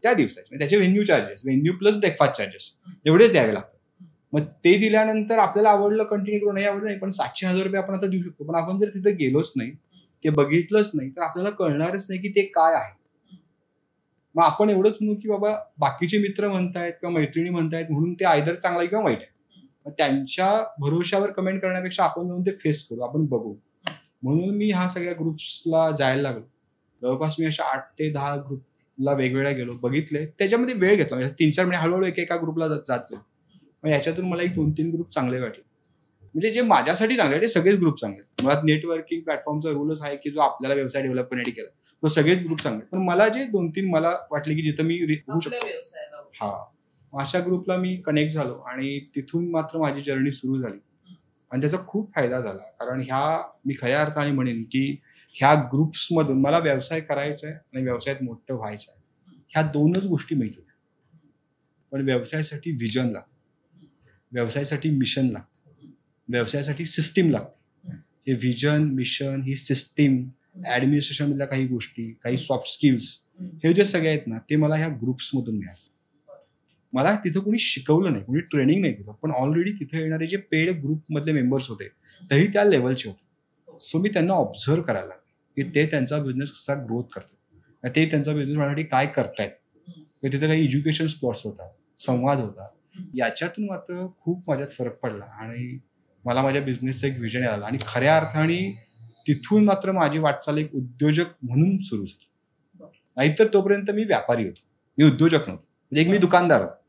त्या दिवसाची. त्याचे venue charges, venue plus breakfast charges एवढेच द्यावे लागतात. मग ते दिल्यानंतर आपल्याला आवडलं कंटिन्यू करू, नाही आवडलं नाही, पण 700-1000 रुपये आपण आता देऊ शकतो. पण आपण जर तिथे गेलोच नाही, ते बघितलंच नाही, तर आपल्याला कळणारच नाही की ते काय आहे. मग आपण एवढंच म्हणू की बाबा बाकीचे मित्र म्हणतायत किंवा मैत्रिणी म्हणतायत म्हणून ते आयदर चांगला आहे किंवा वाईट आहे. मग त्यांच्या भरोशावर कमेंट करण्यापेक्षा आपण जाऊन ते फेस करू, आपण बघू. म्हणून मी ह्या सगळ्या ग्रुप्सला जायला लागलो. जवळपास मी अशा 8 ते 10 ग्रुपला वेगवेगळ्या गेलो, बघितले, त्याच्यामध्ये वेळ घेतला. म्हणजे 3-4 महिने हळूहळू एका ग्रुपला जात जातो. मग याच्यातून मला 2-3 ग्रुप चांगले वाटले. म्हणजे जे माझ्यासाठी चांगले ते सगळेच ग्रुप चांगले. मुळात नेटवर्किंग प्लॅटफॉर्मचा रूलच आहे की जो आपल्याला व्यवसाय डेव्हलप करण्यासाठी केला तो सगळेच ग्रुप चांगले. पण मला जे 2-3 मला वाटले की जिथं मी होऊ शकतो, हा अशा ग्रुपला मी कनेक्ट झालो आणि तिथून मात्र माझी जर्नी सुरू झाली. आणि त्याचा खूप फायदा झाला. कारण मी खऱ्या अर्थाने म्हणेन की ह्या ग्रुप्समधून मला व्यवसाय करायचा आहे आणि व्यवसायात मोठं व्हायचं आहे. ह्या 2च गोष्टी माहिती होत्या. पण व्यवसायासाठी व्हिजन लागतं, व्यवसायासाठी मिशन लागतं, व्यवसायासाठी सिस्टीम लागते. हे व्हिजन, मिशन, ही सिस्टीम, ऍडमिनिस्ट्रेशनमधल्या काही गोष्टी, काही सॉफ्ट स्किल्स, हे जे सगळे आहेत ना, ते मला ह्या ग्रुप्समधून मिळाले. मला तिथं कोणी शिकवलं नाही, कोणी ट्रेनिंग नाही केलं, पण ऑलरेडी तिथे येणारे जे पेड ग्रुपमधले मेंबर्स होते तेही त्या लेवलचे होते. सो मी त्यांना ऑब्झर्व करायला लागलो की ते त्यांचा बिझनेस कसा ग्रोथ करतात, ते त्यांचा बिझनेस वाढवण्यासाठी काय करतायत. तिथे काही एज्युकेशन स्पॉट्स होतात, संवाद होता. याच्यातून मात्र खूप माझ्यात फरक पडला आणि मला माझ्या बिझनेसचं एक व्हिजन आलं. आणि खऱ्या अर्थाने तिथून मात्र माझी वाटचाल एक उद्योजक म्हणून सुरू झाली. नाहीतर तोपर्यंत मी व्यापारी होतो, मी उद्योजक नव्हतो. म्हणजे एक मी दुकानदार होतो.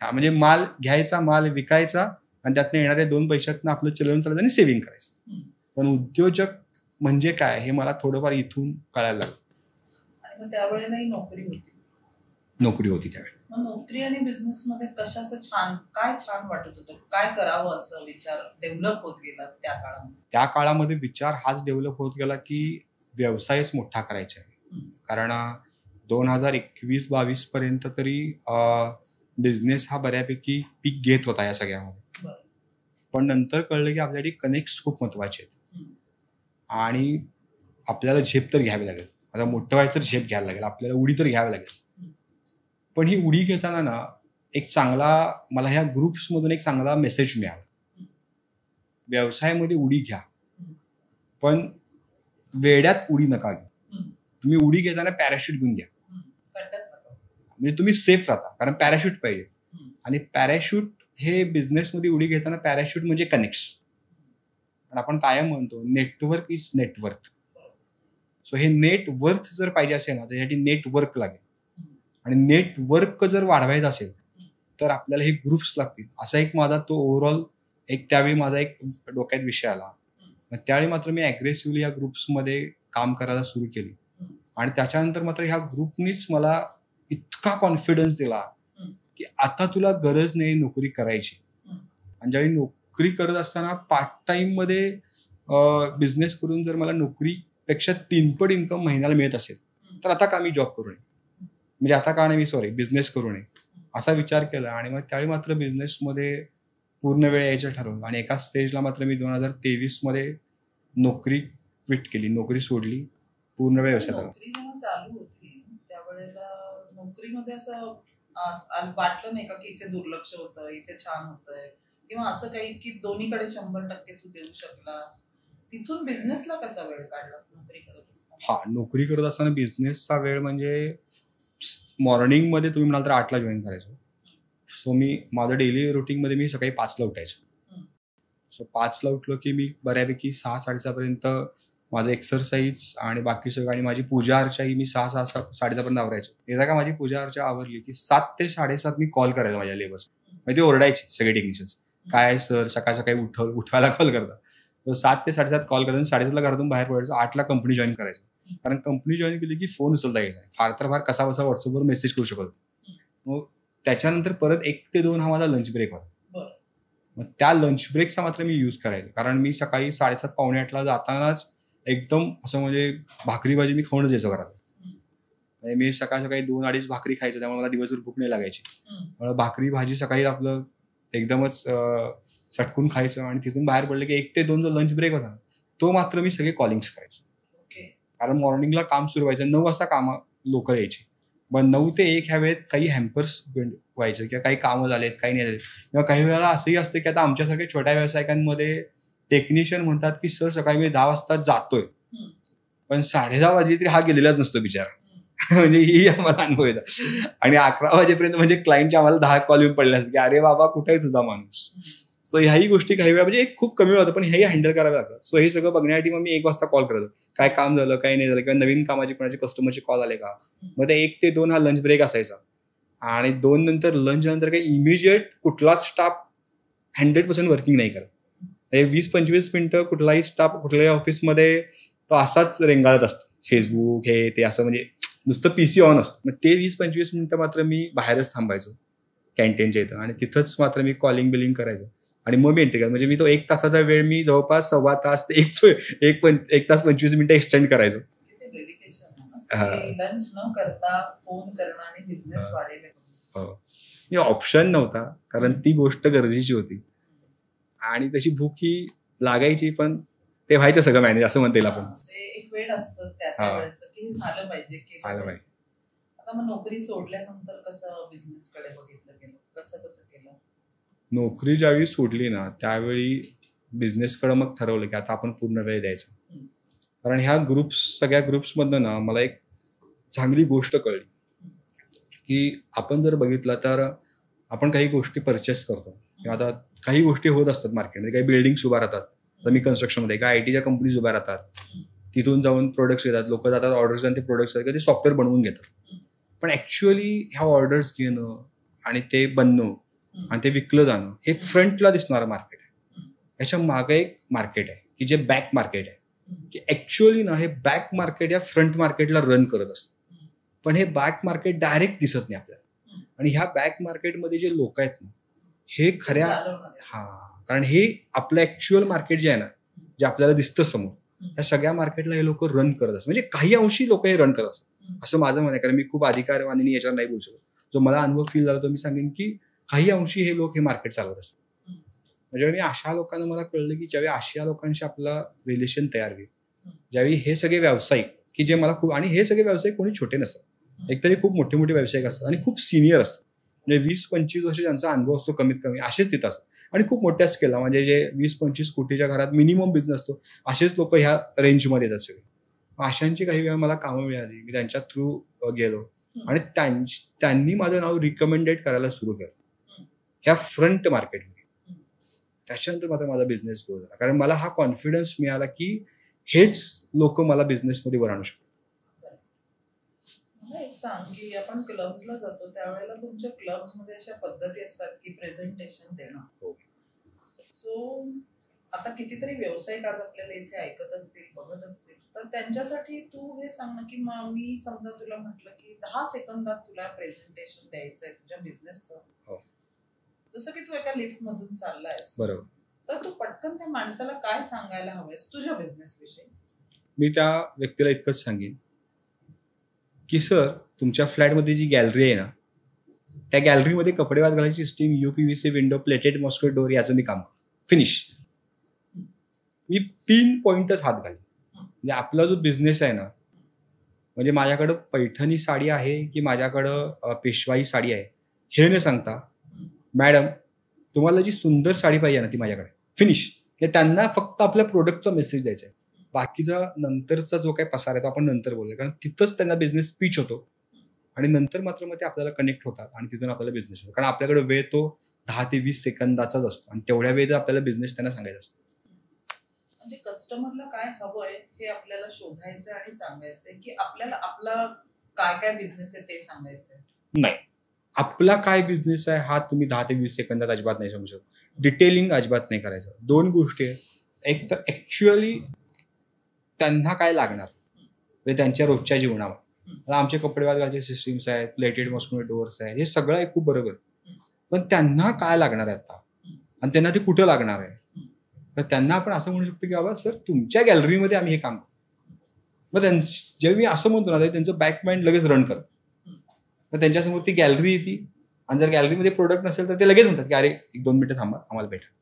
हा, म्हणजे माल घ्यायचा, माल विकायचा आणि त्यातनं येणाऱ्या 2 पैशातनं आपलं चलन चालायचं आणि सेव्हिंग करायचं. पण उद्योजक म्हणजे काय हे मला थोडंफार इथून कळायला लागलं. आणि मग त्यावेळेलाही नोकरी होती त्यावेळी. मग नोकरी आणि बिझनेस मध्ये कशाचं काय छान वाटत होतं, काय करावं असं विचार डेव्हलप होत गेला त्या काळामध्ये? त्या काळामध्ये विचार हाच डेव्हलप होत गेला की व्यवसायच मोठा करायचा आहे. कारण 2021-22 पर्यंत तरी बिझनेस हा बऱ्यापैकी पीक घेत होता या सगळ्यामध्ये. पण नंतर कळलं की आपल्यासाठी कनेक्ट्स खूप महत्वाचे आहेत आणि आपल्याला झेप तर घ्यावी लागेल. आता मोठं व्हायचं तर झेप घ्यायला लागेल, आपल्याला उडी तर घ्यावी लागेल. पण ही उडी घेताना ना मला ह्या ग्रुप्समधून एक चांगला मेसेज मिळाला. व्यवसायामध्ये उडी घ्या, पण वेड्यात उडी नका घेऊ. तुम्ही उडी घेताना पॅराशूट घेऊन घ्या, म्हणजे तुम्ही सेफ राहता. कारण पॅराशूट पाहिजे आणि पॅराशूट हे बिझनेसमध्ये उडी घेताना पॅराशूट म्हणजे कनेक्ट्स. पण आपण कायम म्हणतो नेटवर्क इज नेटवर्थ. सो हे नेटवर्थ जर पाहिजे असेल ना त्यासाठी नेटवर्क लागेल आणि नेटवर्क जर वाढवायचं असेल तर आपल्याला हे ग्रुप्स लागतील. असा एक माझा तो ओव्हरऑल त्यावेळी माझा एक डोक्यात विषय आला. त्यावेळी मात्र मी अग्रेसिव्हली या ग्रुप्समध्ये काम करायला सुरू केली आणि त्याच्यानंतर मात्र ह्या ग्रुपनीच मला इतका कॉन्फिडन्स दिला की आता तुला गरज नाही नोकरी करायची. आणि ज्यावेळी नोकरी करत असताना पार्ट टाइम मध्ये बिझनेस करून जर मला नोकरीपेक्षा 3 पट इन्कम महिन्याला मिळत असेल तर आता का मी जॉब करू नये, म्हणजे आता का नाही मी बिझनेस करू नये असा विचार केला. आणि मग त्यावेळी मात्र बिझनेसमध्ये पूर्ण वेळ यायचं ठरवलं आणि एका स्टेजला मात्र मी 2023 मध्ये नोकरी क्विट केली, नोकरी सोडली, पूर्ण वेळ व्यवसायात आला. चालू होती त्यावेळेला नोकरीमध्ये असं वाटलं नाही का की इथे दुर्लक्ष होतं, इथे छान होतंय किंवा असं काही की दोन्हीकडे 100% तू देऊ शकलास? तिथून बिझनेसला कसा वेळ काढलास नोकरी करत असताना? हा, नोकरी करत असताना बिझनेसचा वेळ म्हणजे मॉर्निंग मध्ये तुम्ही म्हणाल तर 8ला जॉईन करायचो. सो माझं डेली रुटीन मध्ये मी सकाळी 5ला उठायचो. सो 5ला उठलो की मी बऱ्यापैकी 6-6:30 पर्यंत माझं एक्सरसाइज आणि बाकी सगळं आणि माझी पूजा अर्चाही मी 6-6:30 पर्यंत आवरायचो. एकदा का माझी पूजा अर्चा आवरली की 7 ते 7:30 मी कॉल करायला माझ्या लेबर्स. ते ओरडायचे सगळे टेक्निशियन्स, काय सर सकाळ सकाळी उठवायला कॉल करता. तर 7 ते 7:30 कॉल करायचं, 7:30ला घरातून बाहेर पडायचं, 8ला कंपनी जॉईन करायचं. कारण कंपनी जॉईन केली की फोन उचलता यायचा, फार तर फार कसा बसा व्हॉट्सअपवर मेसेज करू शकतो. मग त्याच्यानंतर परत 1 ते 2 हा माझा लंच ब्रेक होता. मग त्या लंच ब्रेकचा मात्र मी यूज करायचो, कारण मी सकाळी 7:30 पावणे 8ला जातानाच एकदम असं म्हणजे भाकरी भाजी मी खाऊनच यायचो घरात. मी सकाळी 2-2.5 भाकरी खायचो, त्यामुळे मला दिवसभर भूक नाही लागायची. मला भाकरी भाजी सकाळी आपलं एकदमच सटकून खायचं आणि तिथून बाहेर पडलं की 1 ते 2 जो लंच ब्रेक होता ना, तो मात्र मी सगळे कॉलिंग्स करायचो. कारण मॉर्निंगला काम सुरू व्हायचं, 9 वाजता काम लोक यायची. मग 9 ते 1 ह्या वेळेत काही हॅम्पर्स व्हायचं किंवा काही कामं झालेत, काही नाही झाले. किंवा काही वेळेला असंही असतं की आता आमच्यासारख्या छोट्या व्यावसायिकांमध्ये टेक्निशियन म्हणतात की सर सकाळी मी 10 वाजता जातोय, पण 10:30 वाजली तरी हा गेलेलाच नसतो बिचारा. म्हणजे ही आम्हाला अनुभव येतात. आणि 11 वाजेपर्यंत म्हणजे क्लायंटचे आम्हाला 10 कॉल येऊन पडले की अरे बाबा कुठे आहे तुझा माणूस. सो ह्याही गोष्टी काही वेळा म्हणजे खूप कमी होतं, पण हेही हँडल करावे लागतात. सो हे सगळं बघण्यासाठी मग मी 1 वाजता कॉल करायचो, काय काम झालं काय नाही झालं, किंवा नवीन कामाचे कोणाचे कस्टमरचे कॉल आले का. मग ते 1 ते 2 हा लंच ब्रेक असायचा. आणि 2 नंतर लंच नंतर काही इमिजिएट कुठलाच स्टाफ 100% वर्किंग नाही करत. 20-25 मिनिटं कुठलाही स्टाफ कुठल्याही ऑफिसमध्ये तो असाच रेंगाळत असतो, फेसबुक हे ते असं म्हणजे नुसतं PC ऑन असतो. मग ते 20-25 मिनिटं मात्र मी बाहेरच थांबायचो कॅन्टीनच्या इथं, आणि तिथंच मात्र मी कॉलिंग बिलिंग करायचो. आणि मग मी एंट्री करायचो. म्हणजे मी तो 1 तासाचा वेळ मी जवळपास 1.25 तास ते 1 तास 25 मिनिटं एक्सटेंड करायचो. लंच न करता फोन करणं आणि बिझनेस वाढेल. ऑप्शन नव्हता, कारण ती गोष्ट गरजेची होती आणि तशी भूक ही लागायची, पण ते व्हायचं सगळं मॅनेज असं म्हणता येईल आपण. एक वेळ असतं त्या वेळेचं की झालं पाहिजे की झालं पाहिजे. आता मग नोकरी सोडल्यानंतर कसं बिझनेस कडे बघितलं गेलं, कसं केलं? नोकरी ज्यावेळी सोडली ना त्यावेळी बिझनेसकडे मग ठरवलं की आता आपण पूर्ण वेळ द्यायचा. कारण ह्या सगळ्या ग्रुप्समधनं ना मला एक चांगली गोष्ट कळली की आपण जर बघितलं तर आपण काही गोष्टी परचेस करतो किंवा आता काही गोष्टी होत असतात मार्केटमध्ये, काही बिल्डिंग्स उभा राहतात. आता मी कन्स्ट्रक्शनमध्ये, काही IT च्या कंपनीज उभ्या राहतात, तिथून जाऊन प्रोडक्ट्स येतात, लोक जातात ऑर्डर्स आणि ते प्रोडक्ट्स किंवा ते सॉफ्टवेअर बनवून घेतात. पण ऍक्च्युअली ह्या ऑर्डर्स घेणं आणि ते बनणं आणि ते विकलं जाणं हे फ्रंटला दिसणारं मार्केट आहे. याच्या मागे एक मार्केट आहे की जे बॅक मार्केट आहे, की ऍक्च्युअली ना हे बॅक मार्केट या फ्रंट मार्केटला रन करत असतं. पण हे बॅक मार्केट डायरेक्ट दिसत नाही आपल्याला. आणि ह्या बॅक मार्केटमध्ये जे लोक आहेत ना हे खऱ्या कारण हे आपलं ऍक्च्युअल मार्केट जे आहे ना, जे आपल्याला दिसतं समोर, या सगळ्या मार्केटला हे लोक रन करत असतात. म्हणजे काही अंशी लोक हे रन करत असतात असं माझं म्हणणं आहे. कारण मी खूप अधिकारवाणी याच्यावर नाही बोलू शकत. जो मला अनुभव फील झाला तो मी सांगेन की काही अंशी हे लोक हे मार्केट चालवत असतात. म्हणजे मी अशा लोकांना मला कळलं की ज्यावेळी अशा लोकांशी आपला रिलेशन तयार होईल, ज्यावेळी हे सगळे व्यावसायिक की जे मला खूप, आणि हे सगळे व्यावसायिक कोणी छोटे नसतात, एकतरी खूप मोठे मोठे व्यावसायिक असतात आणि खूप सिनियर असतात. म्हणजे 20-25 वर्ष ज्यांचा अनुभव असतो कमीत कमी असेच तिथं असतात. आणि खूप मोठ्या स्केलला म्हणजे जे 20-25 कोटीच्या घरात मिनिमम बिझनेस असतो असेच लोक ह्या रेंजमध्ये येतात सगळे. अशांची काही वेळा मला कामं मिळाली, मी त्यांच्या थ्रू गेलो आणि त्यांनी माझं नाव रिकमेंडेड करायला सुरू केलं ह्या फ्रंट मार्केटमध्ये. त्याच्यानंतर मात्र माझा बिझनेस ग्रो झाला, कारण मला हा कॉन्फिडन्स मिळाला की हेच लोक मला बिझनेसमध्ये वर आणू शकतात. मला एक सांग की आपण क्लब्सला जातो त्यावेळेला तुमच्या क्लब्समध्ये अशा पद्धती असतात की प्रेझेंटेशन देणं. सो आता कितीतरी व्यावसायिक आज आपल्याला इथे ऐकत असतील, बघत असतील, तर त्यांच्यासाठी तू हे सांग ना की मी समजा तुला म्हटलं की 10 सेकंदात तुला प्रेझेंटेशन द्यायचंय तुझ्या बिझनेसचं, जसं की तू एका लिफ्ट मधून चाललायस, बरोबर, तर तू पटकन त्या माणसाला काय सांगायला हवंयस तुझ्या बिझनेस विषयी? मी त्या व्यक्तीला इतकंच सांगेन की सर तुमच्या फ्लॅटमध्ये जी गॅलरी आहे ना, त्या गॅलरीमध्ये कपडे वाद घालायची system, UPVC window, plated mosquito door याचं मी काम करतो. फिनिश. मी पिन पॉइंटच हात घालेन. म्हणजे आपला जो बिझनेस आहे ना, म्हणजे माझ्याकडं पैठणी साडी आहे की माझ्याकडं पेशवाई साडी आहे हे न सांगता, मॅडम तुम्हाला जी सुंदर साडी पाहिजे ना ती माझ्याकडे, फिनिश. त्यांना फक्त आपल्या प्रोडक्टचा मेसेज द्यायचा आहे. बाकीचा नंतरचा जो काही पसार आहे तो आपण नंतर बोलूया, कारण तिथंच त्यांना बिझनेस पिच होतो आणि नंतर मात्र मग ते आपल्याला कनेक्ट होतात आणि तिथून आपल्याला बिझनेस होतो. कारण आपल्याकडे वेळ तो 10 ते 20 सेकंदाचाच असतो आणि तेवढ्या वेळेत आपल्याला बिझनेस त्यांना सांगायचा असतो. म्हणजे कस्टमरला काय हवंय हे आपल्याला शोधायचं आणि सांगायचंय की आपल्याला आपला काय काय बिझनेस आहे ते सांगायचंय. नाही, आपला काय बिझनेस आहे हा तुम्ही 10 ते 20 सेकंदात अजिबात नाही सांगू शकत. डिटेलिंग अजिबात नाही करायचं. 2 गोष्टी आहेत. एक तर ऍक्च्युअली त्यांना काय लागणार म्हणजे त्यांच्या रोजच्या जीवनावर. आता आमचे कपडे वाळवायचे सिस्टीम्स आहेत, प्लेटेड मस्कुलो डोअर्स आहेत, हे सगळं आहे खूप बरोबर. पण त्यांना काय लागणार आहे आता आणि त्यांना ते कुठं लागणार आहे, तर त्यांना आपण असं म्हणू शकतो की बाबा सर तुमच्या गॅलरीमध्ये आम्ही हे काम करतो. मग जेव्हा मी असं म्हणतो ना त्यांचं बॅक माइंड लगेच रन करतं. मग त्यांच्यासमोर ती गॅलरी येते आणि जर गॅलरीमध्ये प्रोडक्ट नसेल तर ते लगेच म्हणतात की अरे 1-2 मिनिटं थांबा आम्हाला भेटा.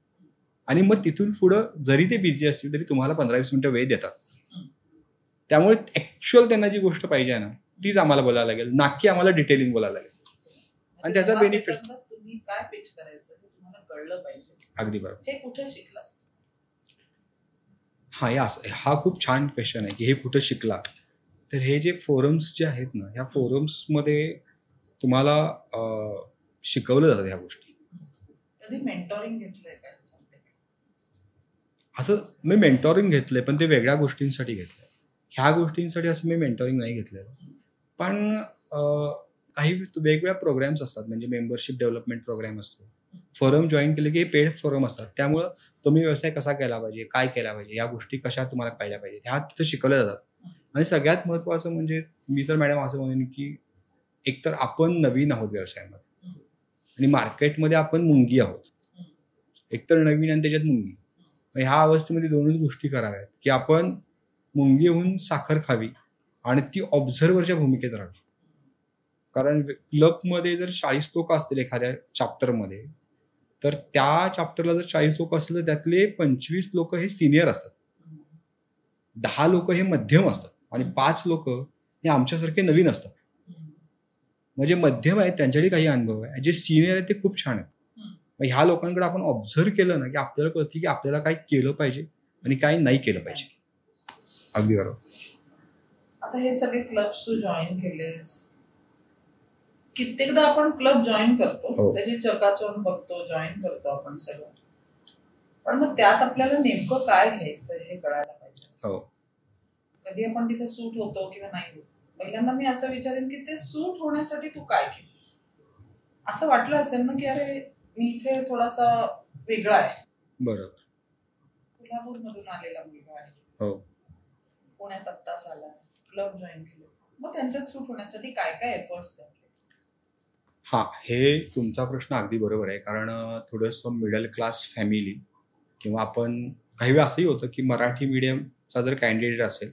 आणि मग तिथून पुढं जरी ते बिझी असतील तरी तुम्हाला 15-20 मिनिटं वेळ देतात. त्यामुळे ऍक्च्युअल त्यांना जी गोष्ट पाहिजे आहे ना तीच आम्हाला बोलायला लागेल, ना की आम्हाला डिटेलिंग बोलायला लागेल. आणि त्याचा बेनिफिट तुम्ही काय पिच करायचं हे तुम्हाला कळलं पाहिजे. अगदी बरोबर. हे कुठे शिकलास? हा खूप छान क्वेश्चन आहे की हे कुठं शिकला. तर हे जे फोरम्स जे आहेत ना ह्या फोरम्समध्ये तुम्हाला शिकवलं जातं ह्या गोष्टी. कधी मेंटॉरिंग घेतलंय काय? असं मी मेंटॉरिंग घेतलंय पण ते वेगळ्या गोष्टींसाठी घेतलंय. ह्या गोष्टींसाठी असं मी मेंटॉरिंग नाही घेतलेलं. पण काही वेगवेगळ्या प्रोग्राम्स असतात म्हणजे मेंबरशिप डेव्हलपमेंट प्रोग्राम असतो. फोरम जॉईन केले की हे पेड फोरम असतात. त्यामुळं तुम्ही व्यवसाय कसा केला पाहिजे, काय केला पाहिजे, या गोष्टी कशा तुम्हाला कळल्या पाहिजे ह्या तिथं शिकवल्या जातात. आणि सगळ्यात महत्त्वाचं म्हणजे मी तर मॅडम असं म्हणेन की एकतर आपण नवीन आहोत व्यवसायामध्ये आणि मार्केटमध्ये आपण मुंगी आहोत. एकतर नवीन आणि त्याच्यात मुंगी. ह्या अवस्थेमध्ये 2च गोष्टी कराव्यात की आपण मुंगी होऊन साखर खावी आणि ती ऑब्झर्व्हरच्या भूमिकेत राहावी. कारण क्लबमध्ये जर 40 लोक असतील एखाद्या चॅप्टरमध्ये तर त्या चॅप्टरला जर 40 लोक असतील तर त्यातले 25 लोक हे सिनियर असतात, 10 लोक हे मध्यम असतात आणि 5 लोक हे आमच्यासारखे नवीन असतात. म्हणजे मध्यम आहेत त्यांच्याकडे काही अनुभव आहे, जे सिनियर आहेत ते खूप छान आहेत. मग ह्या लोकांकडे आपण ऑब्झर्व केलं ना की आपल्याला कळतं की आपल्याला काय केलं पाहिजे आणि काय नाही केलं पाहिजे. अगदी बरोबर. आता हे सगळे क्लब्स तू जॉईन केलेस, कित्येकदा आपण क्लब जॉईन करतो, त्याची चकाचौंध बघतो, जॉईन करतो आपण सगळं, पण मग त्यात आपल्याला नेमकं काय घ्यायचं हे कळायला पाहिजे. कधी आपण तिथे सूट होतो किंवा नाही होत. पहिल्यांदा मी असं विचारेन की ते सूट होण्यासाठी तू काय केलीस. असं वाटलं असेल ना की अरे मी इथे थोडासा वेगळा आहे. बरोबर. कोल्हापूर मधून आलेला मुलगा आहे, पुण्यात आत्ताच आला, क्लब जॉईन केलं, मग त्यांच्यात सूट होण्यासाठी काय काय एफर्ट्स घातले? हे तुमचा प्रश्न अगदी बरोबर आहे. कारण थोडंसं मिडल क्लास फॅमिली किंवा आपण काही वेळा असंही होतं की मराठी मीडियमचा जर कॅन्डिडेट असेल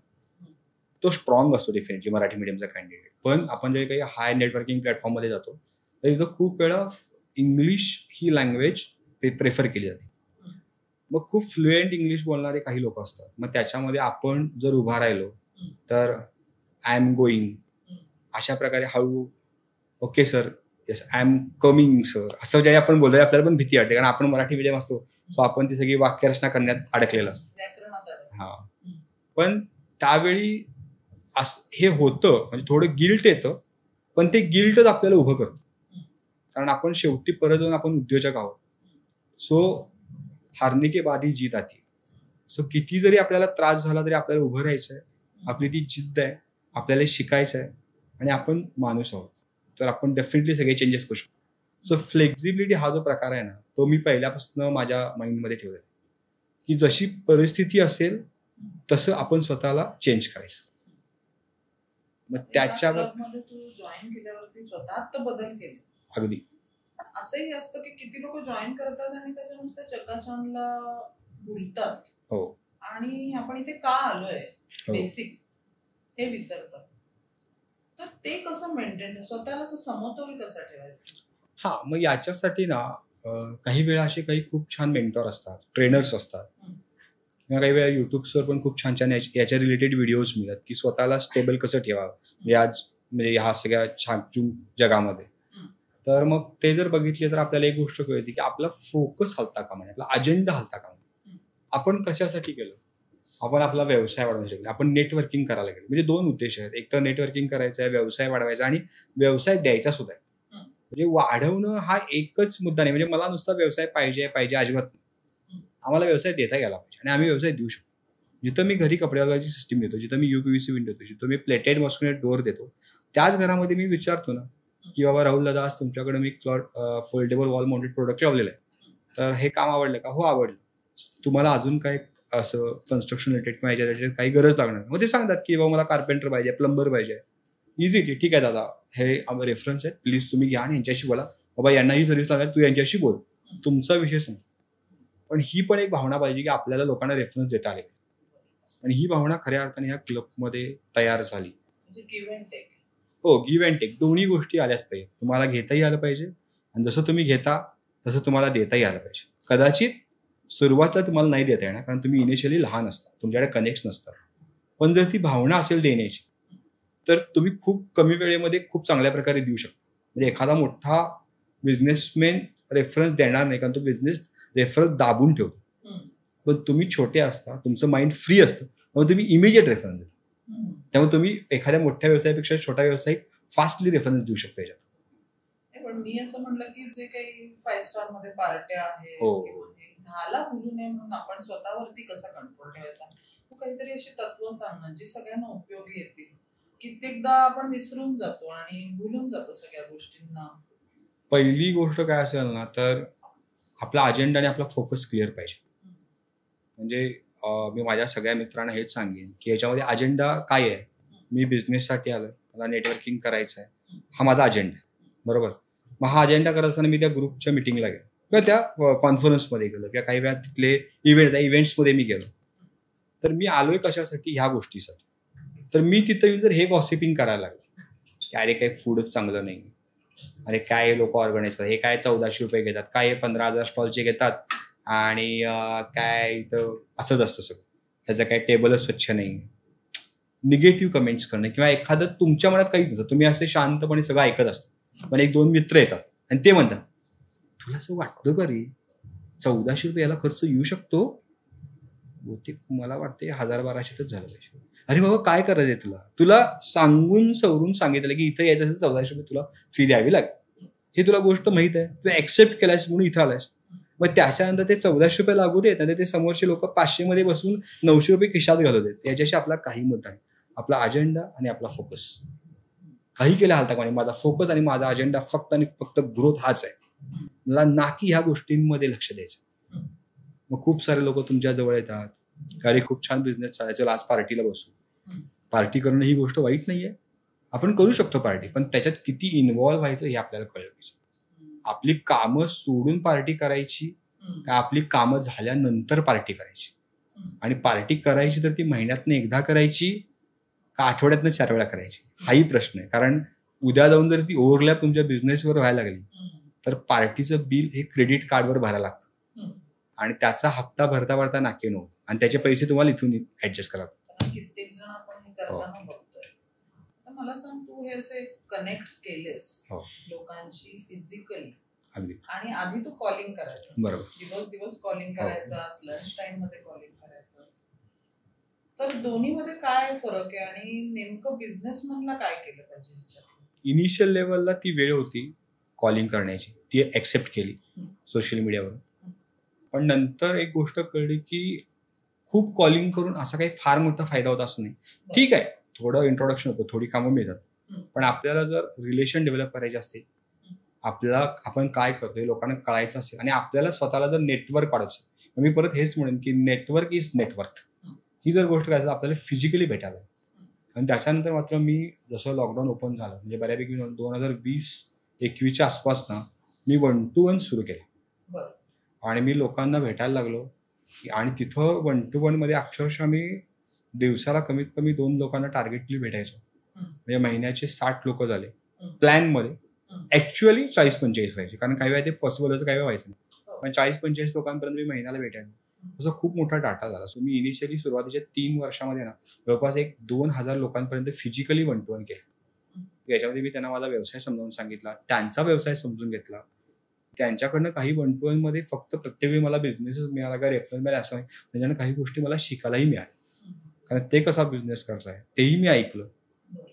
तो स्ट्रॉंग असतो डेफिनेटली मराठी मीडियमचा कॅन्डिडेट. पण आपण जे काही हाय नेटवर्किंग प्लॅटफॉर्ममध्ये जातो तर इथं खूप वेळा इंग्लिश ही लँग्वेज प्रेफर केली जाते. मग खूप फ्लुएंट इंग्लिश बोलणारे काही लोक असतात. मग त्याच्यामध्ये आपण जर उभा राहिलो तर आय एम गोईंग अशा प्रकारे हळू okay sir, yes I am coming sir, असं जे आपण बोलतोय आपल्याला पण भीती वाटते कारण आपण मराठी मीडियम असतो. सो आपण ती सगळी वाक्यरचना करण्यात अडकलेलं असतं. पण त्यावेळी हे होतं म्हणजे थोडं गिल्ट येतं, पण ते गिल्टच आपल्याला उभं करतं. कारण आपण शेवटी परत जाऊन आपण उद्योजक आहोत. सो हारने के बाद ही जीत आती. सो किती जरी आपल्याला त्रास झाला तरी आपल्याला उभं राहायचं आहे. आपली ती जिद्द आहे, आपल्याला शिकायचं आहे आणि आपण माणूस आहोत. तर आपण डेफिनेटली सगळे चेंजेस करू शकतो. सो फ्लेक्झिबिलिटी हा जो प्रकार आहे ना तो मी पहिल्यापासून माझ्या माइंडमध्ये ठेवला आहे की जशी परिस्थिती असेल तसं आपण स्वतःला चेंज करायचं. मग त्याच्यावर तू जॉईन केल्यावरती स्वतः बदल केले. अगदी. असंही असतं की किती लोक जॉईन करतात आणि त्याच्या नुसतं चकाचौंधला बोलतात. आणि आपण इथे का आलोय बेसिक हे विसरतात. तर ते कसं मेंटेन, स्वतःला समतोल कसा ठेवायचा? मग याच्यासाठी ना काही वेळा असे काही खूप छान मेंटॉर असतात, ट्रेनर्स असतात किंवा काही वेळा युट्यूबवर पण खूप छान छान याच्या रिलेटेड व्हिडिओज मिळतात की स्वतःला स्टेबल कसं ठेवावं आज म्हणजे ह्या सगळ्या छान जगामध्ये. तर मग ते जर बघितले तर आपल्याला एक गोष्ट कळते की आपला फोकस हलता कामा नये, आपला अजेंडा हलता कामा नये. आपण कशासाठी केलं, आपण आपला व्यवसाय वाढवण्यासाठी, आपण नेटवर्किंग करायला गेलो. म्हणजे 2 उद्देश आहेत. एक तर नेटवर्किंग करायचं आहे, व्यवसाय वाढवायचा आणि व्यवसाय द्यायचा सुद्धा आहे. म्हणजे वाढवणं हा एकच मुद्दा नाही. म्हणजे मला नुसता व्यवसाय पाहिजे अजिबात नाही. आम्हाला व्यवसाय देता गेला पाहिजे आणि आम्ही व्यवसाय देऊ शकतो. जिथं मी घरी कपडे वगैरेची सिस्टीम देतो, जिथं मी UPVC विंडो देतो, जिथं मी प्लेटेड मॉस्किटो डोअर देतो, त्याच घरामध्ये मी विचारतो ना की बाबा राहुल दादा, आज तुमच्याकडे मी फोल्डेबल वॉल माउंटेड प्रोडक्ट लावलेलं आहे, तर हे काम आवडलं का? हो आवडलं. तुम्हाला अजून काय असं कन्स्ट्रक्शन रिलेटेड किंवा ह्याच्या रिलेटेड काही गरज लागणार? मग ते सांगतात की बाबा मला कार्पेंटर पाहिजे, प्लंबर पाहिजे. इझी, ठीक आहे दादा, हे रेफरन्स आहे, प्लीज तुम्ही घ्या आणि यांच्याशी बोला. बाबा यांना ही सर्व्हिस लागेल, तू यांच्याशी बोल, तुमचा विषय सांग. पण ही पण एक भावना पाहिजे की आपल्याला लोकांना रेफरन्स देता आले, आणि ही भावना खऱ्या अर्थाने ह्या क्लबमध्ये तयार झाली. हो, गिव्ह अँड टेक दोन्ही गोष्टी आल्याच पाहिजे. तुम्हाला घेताही आलं पाहिजे आणि जसं तुम्ही घेता तसं तुम्हाला देताही आलं पाहिजे. कदाचित सुरुवातीला तुम्हाला नाही देता येणार, कारण तुम्ही इनिशियली लहान असता, तुमच्याकडे कनेक्ट नसतात. पण जर ती भावना असेल देण्याची, तर तुम्ही खूप कमी वेळेमध्ये खूप चांगल्या प्रकारे देऊ शकता. म्हणजे एखादा मोठा बिझनेसमॅन रेफरन्स देणार नाही, कारण तो बिझनेस रेफरन्स दाबून ठेवतो. पण तुम्ही छोटे असता, तुमचं माइंड फ्री असतं, त्यामुळे तुम्ही इमिजिएट रेफरन्स देता. त्यामुळे तुम्ही एखाद्या मोठ्या व्यवसायापेक्षा छोटा व्यवसाय फास्टली रेफरन्स देऊ शकता याच्यात. पण मी असं म्हणलं की जे काही 5 स्टार मध्ये पार्ट्या आहेत, ह्याला बोलू नये म्हणून आपण स्वतःवरती कसा कंट्रोल ठेवायचा? तू काहीतरी अशी तत्व सांगणं जी सगळ्यांना उपयोगी येतील. कित्येकदा आपण विसरून जातो आणि भुलून जातो सगळ्या गोष्टींना. पहिली गोष्ट काय असेल ना, तर आपला अजेंडा आणि आपला फोकस क्लिअर पाहिजे. म्हणजे मी माझ्या सगळ्या मित्रांना हेच सांगेन की याच्यामध्ये अजेंडा काय आहे. मी बिझनेससाठी आलो, मला नेटवर्किंग करायचं आहे, हा माझा अजेंडा आहे, बरोबर. मग हा अजेंडा करत असताना मी त्या ग्रुपच्या मिटिंगला गेलो किंवा त्या कॉन्फरन्समध्ये गेलो किंवा काही वेळा तिथले इव्हेंट्समध्ये मी गेलो. तर मी आलोय कशासाठी? ह्या गोष्टीसाठी. तर मी तिथं येऊन जर हे गॉसिपिंग करायला लागलो की अरे काही फूडच चांगलं नाही, अरे काय लोक ऑर्गनाईज करतात, हे काय 1400 रुपये घेतात, काय 15,000 स्टॉलचे घेतात आणि काय इथं असंच असतं सगळं, त्याचं काय टेबलच स्वच्छ नाही. निगेटिव्ह कमेंट्स करणं किंवा एखादं तुमच्या मनात काहीच नसतं, तुम्ही असे शांतपणे सगळं ऐकत असता, पण 1-2 मित्र येतात आणि ते म्हणतात तुला असं वाटतं का रे 1400 रुपये याला खर्च येऊ शकतो? ते मला वाटते 1000-1200 झालं पाहिजे. अरे बाबा काय करायचंय तुला सांगून सवरून सांगितलं की इथं यायचं असेल 1400 रुपये तुला फी द्यावी लागेल, हे तुला गोष्ट माहित आहे, तू ऍक्सेप्ट केलायस म्हणून इथं आलायस. मग त्याच्यानंतर ते 1400 रुपये लागू देत आणि ते समोरचे लोक 500 मध्ये बसून 900 रुपये खिशात घालू देत. याच्याशी आपला काही मुद्दा नाही. आपला अजेंडा आणि आपला फोकस काही केलं हालता का? माझा फोकस आणि माझा अजेंडा फक्त आणि फक्त ग्रोथ हाच आहे. मला ना की ह्या गोष्टींमध्ये लक्ष द्यायचं. मग खूप सारे लोक तुमच्या जवळ येतात, अरे खूप छान बिझनेस चालायचं, आज पार्टीला बसू. पार्टी करणं ही गोष्ट वाईट नाहीये, आपण करू शकतो पार्टी, पण त्याच्यात किती इन्व्हॉल्व्ह व्हायचं हे आपल्याला कळलं पाहिजे. आपली कामं सोडून पार्टी करायची का आपली कामं झाल्यानंतर पार्टी करायची? आणि पार्टी करायची तर ती महिन्यातनं एकदा करायची का आठवड्यातनं 4 वेळा करायची, हाही प्रश्न आहे. कारण उद्या जाऊन जर ती ओव्हरलॅप तुमच्या बिझनेसवर व्हायला लागली तर पार्टीचं बिल हे क्रेडिट कार्डवर भरायला लागतं आणि त्याचा हप्ता भरता भरता नाके नव्हतं आणि त्याचे पैसे तुम्हाला इथून ऍडजस्ट करावं लागतात. कित्येक जण आपण हे करताना बघतोय. तर मला सांग, तू हे असे कनेक्ट केलेस लोकांशी फिजिकली, आणि आधी तू कॉलिंग करायचं, बरोबर, दिवस कॉलिंग करायचं, लंच टाइम मध्ये कॉलिंग करायचं, तर दोन्ही मध्ये काय फरक आहे आणि नेमकं बिझनेसमॅनला काय केलं पाहिजे? इनिशियल लेवलला ती वेळ होती कॉलिंग करण्याची, ती ऍक्सेप्ट केली सोशल मीडियावर. पण नंतर एक गोष्ट कळली की खूप कॉलिंग करून असा काही फार मोठा फायदा होता असं नाही. ठीक आहे, थोडं इंट्रोडक्शन होतं, थोडी कामं मिळतात, पण आपल्याला जर रिलेशन डेव्हलप करायचे असते, आपण काय करतोय लोकांना कळायचं असेल आणि आपल्याला स्वतःला जर नेटवर्क वाढवायचं, मी परत हेच म्हणेन की नेटवर्क इज नेटवर्थ. ही जर गोष्ट करायचं आपल्याला फिजिकली भेटायला. आणि त्याच्यानंतर मात्र मी जसं लॉकडाऊन ओपन झालं, म्हणजे बऱ्यापैकी 2020-21च्या आसपास ना मी 1-to-1 सुरू केलं आणि मी लोकांना भेटायला लागलो. आणि तिथं 1-to-1 मध्ये अक्षरशः मी दिवसाला कमीत कमी 2 लोकांना टार्गेटली भेटायचो. म्हणजे महिन्याचे 60 लोक झाले प्लॅनमध्ये. ऍक्च्युअली 40-45 व्हायचे, कारण काही वेळा ते पॉसिबल व्हायचं, काही वेळा व्हायचं नाही, पण 40-45 लोकांपर्यंत मी महिन्याला भेटायचो. असा खूप मोठा डाटा झाला. सो मी इनिशियली सुरुवातीच्या 3 वर्षामध्ये ना जवळपास 2,000 लोकांपर्यंत फिजिकली 1-to-1 केलं. याच्यामध्ये मी त्यांना माझा व्यवसाय समजावून सांगितला, त्यांचा व्यवसाय समजून घेतला, त्यांच्याकडनं काही 1-to-1 मध्ये फक्त प्रत्येक वेळी मला बिझनेसच मिळाला का रेफरन्स मिळाला असं नाही, त्याच्यानं काही गोष्टी मला शिकायलाही मिळाल्या, कारण ते कसा बिझनेस करताय तेही मी ऐकलं.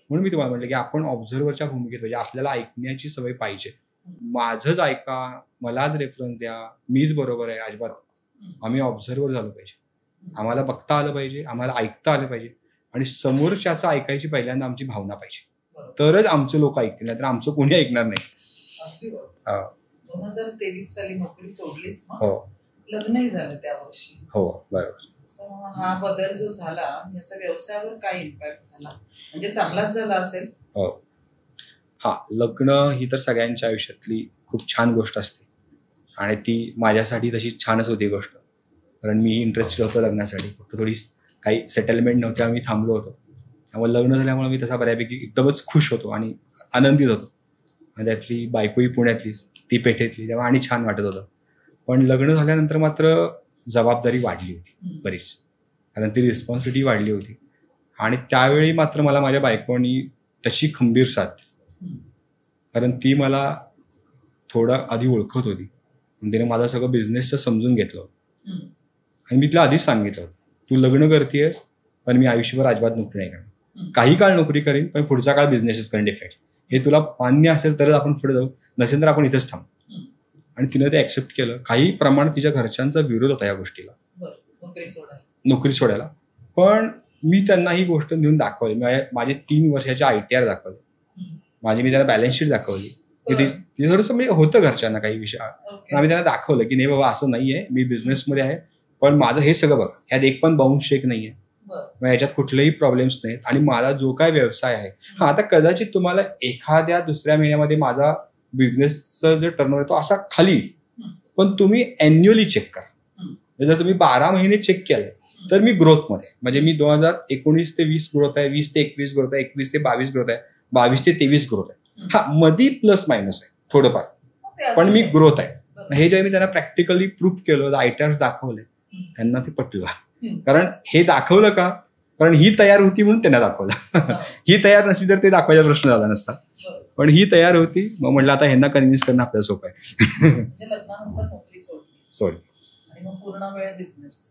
म्हणून मी तुम्हाला म्हटलं की आपण ऑब्झर्व्हरच्या भूमिकेत पाहिजे, आपल्याला ऐकण्याची सवय पाहिजे. माझंच ऐका, मलाच रेफरन्स द्या, मीच बरोबर आहे, अजिबात. आम्ही ऑब्झर्वर झालो पाहिजे, आम्हाला बघता आलं पाहिजे, आम्हाला ऐकता आलं पाहिजे आणि समोरच्याचं ऐकायची पहिल्यांदा आमची भावना पाहिजे, तरच आमचे लोक ऐकतील, नाहीतर आमचं कोणी ऐकणार नाही. 2023 साली नोकरी सोडलीस, हो, लग्नही झालं त्या वर्षी. हो बरोबर. हा बदल जो झाला याचा व्यवसायावर काय इम्पॅक्ट झाला, म्हणजे चांगलाच झाला असेल? हो, हा, लग्न ही तर सगळ्यांच्या आयुष्यातली खूप छान गोष्ट असते आणि ती माझ्यासाठी तशी छानच होती गोष्ट, कारण मी इंटरेस्टेड होतो लग्नासाठी. फक्त थोडी काही सेटलमेंट नव्हती, आम्ही थांबलो होतो. त्यामुळे लग्न झाल्यामुळे मी तसा बऱ्यापैकी एकदमच खुश होतो आणि आनंदित होतो. आणि त्यातली बायकोही पुण्यातलीच, ती पेठेतली, तेव्हा आणि छान वाटत होतं. पण लग्न झाल्यानंतर मात्र जबाबदारी वाढली होती बरीच, कारण ती रिस्पॉन्सिबिलिटी वाढली होती. आणि त्यावेळी मात्र मला माझ्या बायकोनी तशी खंबीर साथ, कारण ती मला थोडं आधी ओळखत होती, तिने माझं सगळं बिझनेसचं समजून घेतलं होतं. आणि मी तिला आधीच सांगितलं होतं, तू लग्न करतेयस पण मी आयुष्यभर अजिबात नोकरी नाही करणार, काही काळ नोकरी करीन पण पुढचा काळ बिझनेसच करेन डिफेक्ट. हे तुला मान्य असेल तरच आपण पुढे जाऊ, नसेल तर आपण इथंच थांबू. आणि तिनं ते ऍक्सेप्ट केलं. काही प्रमाणात तिच्या घरच्यांचा विरोध होता या गोष्टीला, नोकरी सोडायला. पण मी त्यांना ही गोष्ट नेऊन दाखवली. माझे 3 वर्षाचे ITR दाखवले, मी त्यांना बॅलन्स शीट दाखवली. ते थोडंसं म्हणजे होतं घरच्यांना काही विषय, आम्ही त्यांना दाखवलं की नाही बाबा असं नाहीये, मी बिझनेसमध्ये आहे, पण माझं हे सगळं बघा, ह्यात एक पण बाउन्स चेक नाहीये, याच्यात कुठलेही प्रॉब्लेम्स नाहीत. आणि माझा जो काय व्यवसाय आहे, हा आता कदाचित तुम्हाला एखाद्या दुसऱ्या महिन्यामध्ये माझा बिझनेसचा जो टर्नओव्हर तो असा खाली, पण तुम्ही अॅन्युअली चेक करा. जर तुम्ही 12 महिने चेक केले तर मी ग्रोथमध्ये, म्हणजे मी 2019 ते 20 ग्रोथ आहे, 20 ते 21 ग्रोथ आहे, 21 ते 22 ग्रोथ आहे, 22 ते 23 ग्रोथ आहे. हा, मधी प्लस मायनस आहे थोडंफार, पण मी ग्रोथ आहे. हे जे मी त्यांना प्रॅक्टिकली प्रूफ केलं, ITRs दाखवले, त्यांना ते पटलं. कारण हे दाखवलं का, कारण ही तयार होती म्हणून त्यांना दाखवलं. ही तयार नसती तर ते दाखवायचा प्रश्न झाला नसता, पण ही तयार होती. मग म्हटलं आता ह्यांना कन्व्हिन्स करणं आपल्याला सोपं आहे. सोडली पूर्ण वेळ बिझनेस.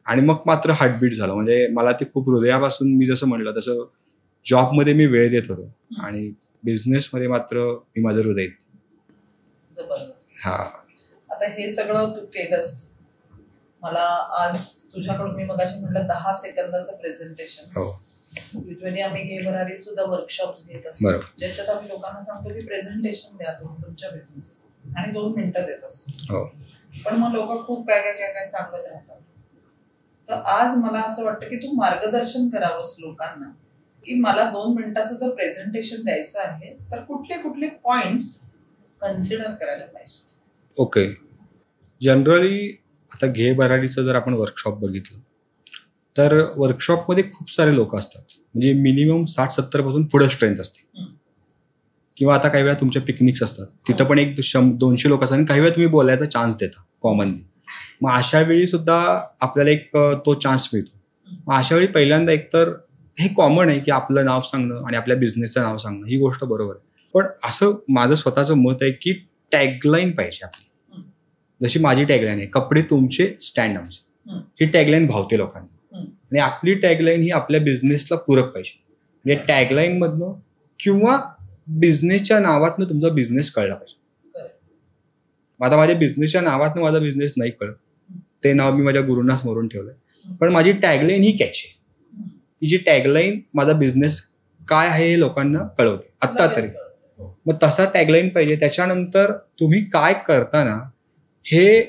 आणि मग मात्र हार्टबीट झालं. म्हणजे मला ते खूप हृदयापासून, मी जसं म्हणलं तसं जॉबमध्ये मी वेळ देत होतो आणि बिझनेसमध्ये मात्र मी माझं हृदय. जबरदस्त. हा, आता हे सगळं तू केलंस, मला आज तुझ्याकडून मी मगाशी म्हटलं 10 सेकंदाचं प्रेझेंटेशन. हो, युजली आम्ही घेणारी सुद्धा वर्कशॉप्स घेत असतो, ज्याच्यात आम्ही लोकांना सांगतो की प्रेझेंटेशन द्या तुमच्या बिझनेस, आणि 2 मिनिटं देत असतो. हो, पण मग लोक खूप काय सांगत राहतात. तर आज मला असं वाटतं की तू मार्गदर्शन करावंस लोकांना, की मला 2 मिनिटाचं जर प्रेझेंटेशन द्यायचं आहे तर कुठले कुठले पॉइंट्स कन्सिडर करायला पाहिजे. ओके, जनरली आता घे भराडीचं जर आपण वर्कशॉप बघितलं तर वर्कशॉपमध्ये खूप सारे लोक असतात, म्हणजे मिनिमम 60-70 पासून पुढे स्ट्रेंथ असते. किंवा आता काही वेळा तुमच्या पिकनिक्स असतात, तिथं पण 100-200 लोक असतात आणि काही वेळा तुम्ही बोलायचा चान्स देता कॉमनली. मग अशा वेळी सुद्धा आपल्याला एक तो चान्स मिळतो. मग अशा वेळी पहिल्यांदा एकतर हे कॉमन आहे की आपलं नाव सांगणं आणि आपल्या बिझनेसचं नाव सांगणं, ही गोष्ट बरोबर आहे. पण असं माझं स्वतःचं मत आहे की टॅगलाईन पाहिजे आपली. जशी माझी टॅगलाईन आहे, कपडे तुमचे स्टँड आमचे, ही टॅगलाईन भावते लोकांना. आणि आपली टॅगलाईन ही आपल्या बिझनेसला पूरक पाहिजे. म्हणजे टॅगलाईन मधनं किंवा बिझनेसच्या नावातनं तुमचा बिझनेस कळला पाहिजे. आता माझ्या बिझनेसच्या नावातनं माझा बिझनेस नाही कळत, ते नाव मी माझ्या गुरूंना स्मरून ठेवलंय. पण माझी टॅगलाईन ही कॅच आहे, ही जी टॅगलाईन माझा बिझनेस काय आहे हे लोकांना कळवते आत्ता तरी. मग तसा टॅगलाईन पाहिजे. त्याच्यानंतर तुम्ही काय करताना हे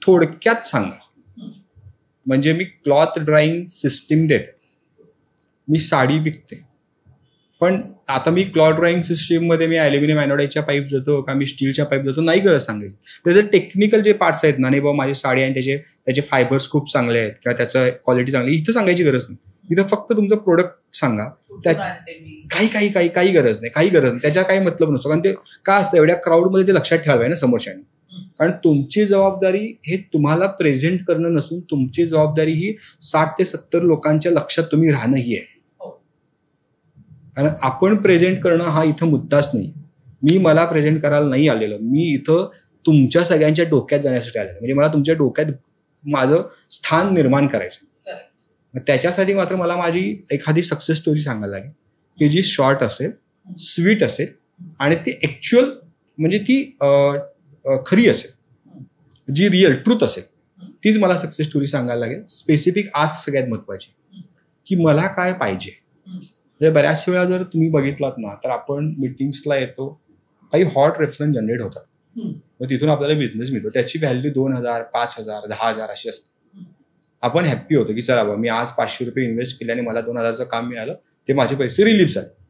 थोडक्यात सांगा. म्हणजे मी क्लॉथ ड्राईंग सिस्टीम देते, मी साडी विकते, पण आता मी क्लॉथ ड्राईंग सिस्टीममध्ये मी ॲल्युमिनियम अॅनोडाईडच्या पाईप देतो का मी स्टीलच्या पाईप देतो, नाही गरज सांगायची. त्याचे टेक्निकल जे पार्ट्स आहेत ना, नाही बाबा माझी साडी आहे त्याचे फायबर्स खूप चांगले आहेत किंवा त्याचं क्वालिटी चांगली, इथं सांगायची गरज नाही. इथं फक्त तुमचं प्रोडक्ट सांगा. काही गरज नाही. त्याच्या काही मतलब नसतो. कारण ते काय असतं, एवढ्या क्राऊडमध्ये ते लक्षात ठेवावं ना समोरच्याने. कारण तुमची जबाबदारी हे तुम्हाला प्रेझेंट करणं नसून तुमची जबाबदारी ही 60 ते 70 लोकांच्या लक्षात तुम्ही राहणं ही आहे. कारण आपण प्रेझेंट करणं हा इथं मुद्दाच नाही. मी मला प्रेझेंट करायला नाही आलेलं, मी इथं तुमच्या सगळ्यांच्या डोक्यात जाण्यासाठी आलेलं. म्हणजे मला तुमच्या डोक्यात माझं स्थान निर्माण करायचं. त्याच्यासाठी मात्र मला माझी एखादी सक्सेस स्टोरी सांगायला लागेल की जी शॉर्ट असेल, स्वीट असेल आणि ती ऍक्च्युअल म्हणजे ती खरी असेल, जी रिअल ट्रूथ असेल, तीच मला सक्सेस स्टोरी सांगायला लागेल. स्पेसिफिक आस्क सगळ्यात महत्वाची, की मला काय पाहिजे. म्हणजे बऱ्याच वेळा जर तुम्ही बघितलात ना, तर आपण मीटिंग्सला येतो, काही हॉट रेफरन्स जनरेट होतात, मग तिथून आपल्याला बिझनेस मिळतो. त्याची व्हॅल्यू 2,000, 5,000, 10,000 अशी असते. आपण हॅप्पी होतो की चला बा, मी आज 500 रुपये इन्व्हेस्ट केले आणि मला 2,000चं काम मिळालं, ते माझे पैसे रिलीफ झाले.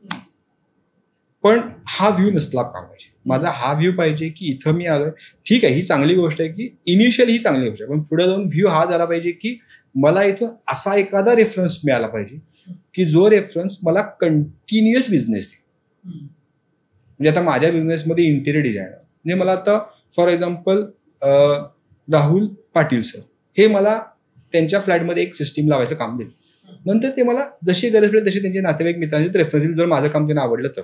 पण हा व्ह्यू नसला पाहिजे. माझा हा व्ह्यू पाहिजे की इथं मी आलोय, ठीक आहे, ही चांगली गोष्ट आहे, की इनिशियली ही चांगली गोष्ट आहे, पण पुढे जाऊन व्ह्यू हा झाला पाहिजे की मला इथून असा एखादा रेफरन्स मिळाला पाहिजे की जो रेफरन्स मला कंटिन्युअस बिझनेस देईल. म्हणजे आता माझ्या बिझनेसमध्ये इंटिरियर डिझायनर, म्हणजे मला आता for example Rahul Patil sir हे मला त्यांच्या फ्लॅटमध्ये एक सिस्टीम लावायचं काम दिलं. नंतर ते मला जशी गरज पडेल तशी त्यांचे नातेवाईक मित्रांचे रेफरन्स, जर माझं काम त्यांना आवडलं तर.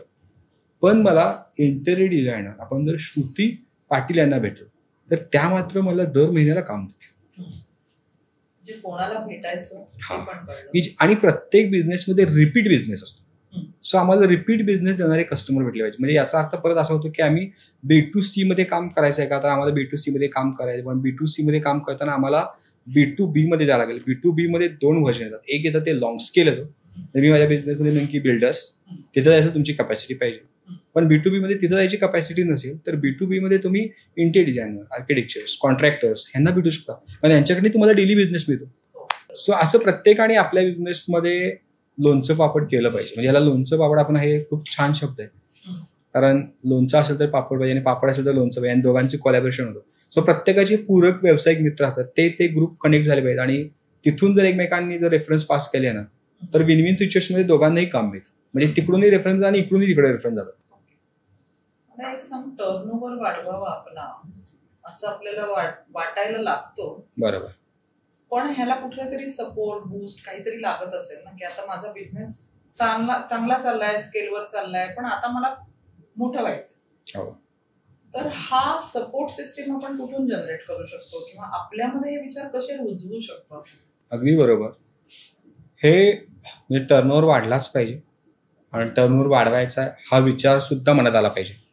पण मला इंटिरियर डिझायनर आपण जर श्रुती पाटील यांना भेटलो, तर त्या मात्र मला दर महिन्याला काम देतील. कोणाला भेटायचं आणि प्रत्येक बिझनेसमध्ये रिपीट बिझनेस असतो. सो आम्हाला रिपीट बिझनेस देणारे कस्टमर भेटले पाहिजे. म्हणजे याचा अर्थ परत असा होतो की आम्ही B2C मध्ये काम करायचं आहे का, तर आम्हाला B2C मध्ये काम करायचं, पण B2C मध्ये काम करताना आम्हाला B2B मध्ये जायला लागेल. B2B मध्ये 2 व्हर्जन येतात. एक येतं ते लॉंग स्केल येतो, मी माझ्या बिझनेसमध्ये नेमकी बिल्डर्स, तिथं जायचं तुमची कॅपॅसिटी पाहिजे. पण B2B मध्ये तिथं जायची कॅपॅसिटी नसेल तर B2B मध्ये तुम्ही इंटेरियर डिझायनर, आर्किटेक्चर्स, कॉन्ट्रॅक्टर्स ह्यांना भेटू शकता, कारण यांच्याकडे तुम्हाला डेली बिझनेस मिळतो. सो असं प्रत्येकाने आपल्या बिझनेसमध्ये लोणचं पापड केलं पाहिजे. म्हणजे ह्याला लोणचं पापड आपण, हे खूप छान शब्द आहे, कारण लोणचं असेल तर पापड पाहिजे आणि पापड असेल तर लोणचं पाहिजे, आणि दोघांची कोलॅबोरेशन होतं. सो प्रत्येकाचे पूरक व्यावसायिक मित्र असतात, ते ग्रुप कनेक्ट झाले पाहिजेत, आणि तिथून जर एकमेकांनी जर रेफरन्स पास केले ना, तर विन विन सिच्युएशनमध्ये दोघांनाही काम मिळतं. म्हणजे तिकडूनही रेफरन्स आणि इकडूनही तिकडे रेफरन्स जातात. टर्नओव्हर वाढवावा आपला असं आपल्याला वाटायला लागतो, बरोबर, पण ह्याला कुठला तरी सपोर्ट, बूस्ट काहीतरी लागत असेल ना, की आता माझा बिझनेस चांगला चाललाय, स्केलवर चाललाय, पण आता मला मोठं व्हायचं. तर हा सपोर्ट सिस्टीम आपण कुठून जनरेट करू शकतो, किंवा आपल्यामध्ये हे विचार कसे रुजवू शकतो? अगदी बरोबर. हे म्हणजे टर्नओव्हर वाढलाच पाहिजे, आणि टर्नओव्हर वाढवायचा हा विचार सुद्धा मनात आला पाहिजे.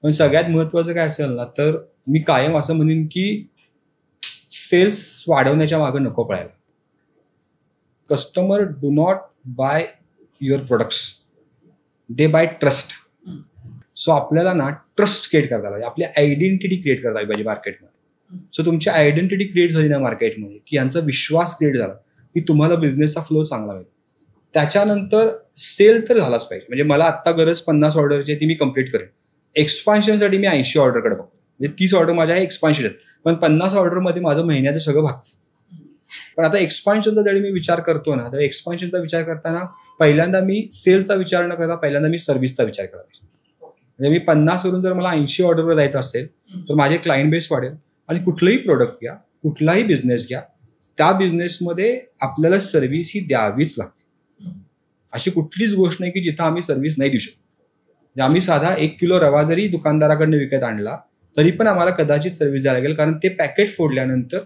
पण सगळ्यात महत्वाचं काय असेल ना, तर मी कायम असं म्हणेन की सेल्स वाढवण्याच्या मागे नको पळायला. Customer do not buy your products, they buy trust. So आपल्याला ना ट्रस्ट क्रिएट करता पाहिजे, आपली आयडेंटिटी क्रिएट करता पाहिजे मार्केटमध्ये. सो तुमची आयडेंटिटी क्रिएट झाली ना मार्केटमध्ये, की यांचा विश्वास क्रिएट झाला, की तुम्हाला बिझनेसचा फ्लो चांगला मिळेल. त्याच्यानंतर सेल तर झालाच पाहिजे. म्हणजे मला आत्ता गरज 50 ऑर्डरची ती मी कंप्लीट करेन. एक्सपान्शनसाठी मी 80 ऑर्डरकडे बघतो, म्हणजे 30 ऑर्डर माझ्या एक्सपान्शन आहेत, पण 50 ऑर्डरमध्ये माझं महिन्याचं सगळं भागतं. पण आता एक्सपान्शनचा जरी मी विचार करतो ना, तर एक्सपान्शनचा विचार करताना पहिल्यांदा मी सेलचा विचार न करता पहिल्यांदा मी सर्व्हिसचा विचार करावा. म्हणजे मी 50 वरून जर मला 80 ऑर्डरवर जायचं असेल, तर माझे क्लायंट बेस वाढेल, आणि कुठलंही प्रोडक्ट घ्या, कुठलाही बिझनेस घ्या, त्या बिझनेसमध्ये आपल्याला सर्व्हिस ही द्यावीच लागते. अशी कुठलीच गोष्ट नाही की जिथं आम्ही सर्व्हिस नाही देऊ शकतो. आम्ही साधा 1 किलो रवा जरी दुकानदाराकडनं विकत आणला तरी पण आम्हाला कदाचित सर्व्हिस द्यायला लागेल, कारण ते पॅकेट फोडल्यानंतर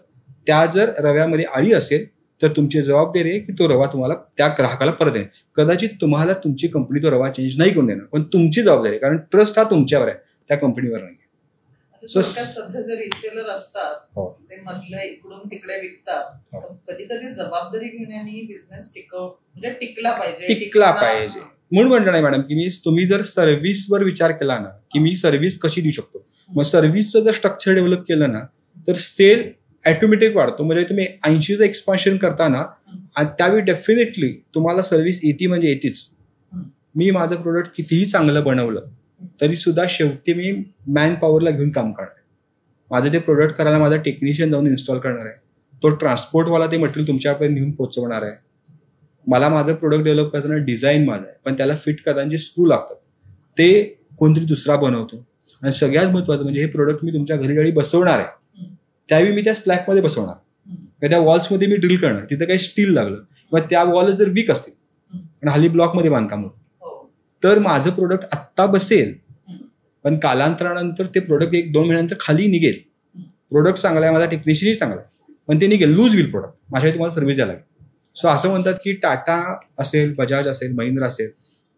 त्या जर रव्यामध्ये अळी असेल तर तुमची जबाबदारी आहे की तो रवा तुम्हाला त्या ग्राहकाला परत येईल. कदाचित तुम्हाला तुमची कंपनी तो रवा चेंज नाही करून देणार, पण तुमची जबाबदारी आहे, कारण ट्रस्ट हा तुमच्यावर आहे, त्या कंपनीवर नाही. सध्या जर रिसेलर असतात, ते मधल्या इकडून तिकडे विकतात, कधी कधी जबाबदारी घेण्याने बिझनेस टिकला पाहिजे. म्हणून म्हणलं नाही मॅडम की तुम्ही जर सर्व्हिसवर विचार केला ना, की मी सर्व्हिस कशी देऊ शकतो, मग सर्व्हिसचं जर स्ट्रक्चर डेव्हलप केलं ना, तर सेल ऑटोमॅटिक वाढतो. म्हणजे तुम्ही 80चं एक्सपान्शन करताना, आणि त्यावेळी डेफिनेटली तुम्हाला सर्व्हिस येते म्हणजे येतेच. मी माझं प्रोडक्ट कितीही चांगलं बनवलं तरी सुद्धा शेवटी मी मॅन पॉवरला घेऊन काम करणार. माझं ते प्रोडक्ट करायला माझा टेक्निशियन जाऊन इन्स्टॉल करणार आहे, तो ट्रान्सपोर्टवाला ते मटेरियल तुमच्यापर्यंत नेऊन पोहोचवणार आहे. मला माझं प्रोडक्ट डेव्हलप करताना डिझाईन माझं आहे, पण त्याला फिट करताना जे स्क्रू लागतात ते कोणतरी दुसरा बनवतो. आणि सगळ्यात महत्वाचं म्हणजे हे प्रोडक्ट मी तुमच्या घरी बसवणार आहे, त्यावेळी मी त्या स्लॅबमध्ये बसवणार, त्या वॉल्समध्ये मी ड्रिल करणार. तिथं काही स्टील लागलं किंवा त्या वॉल जर वीक असतील आणि हल्ली ब्लॉकमध्ये बांधकाम होतं, तर माझं प्रोडक्ट आत्ता बसेल, पण कालांतरानंतर ते प्रोडक्ट 1-2 महिन्यानंतर खाली निघेल. प्रोडक्ट चांगला आहे, माझा टेक्निशियनही चांगला आहे, पण ते निघेल, लूज होईल प्रोडक्ट, माझ्या तुम्हाला सर्व्हिस द्यायला लागेल. सो असं म्हणतात की टाटा असेल, बजाज असेल, महिंद्रा असेल,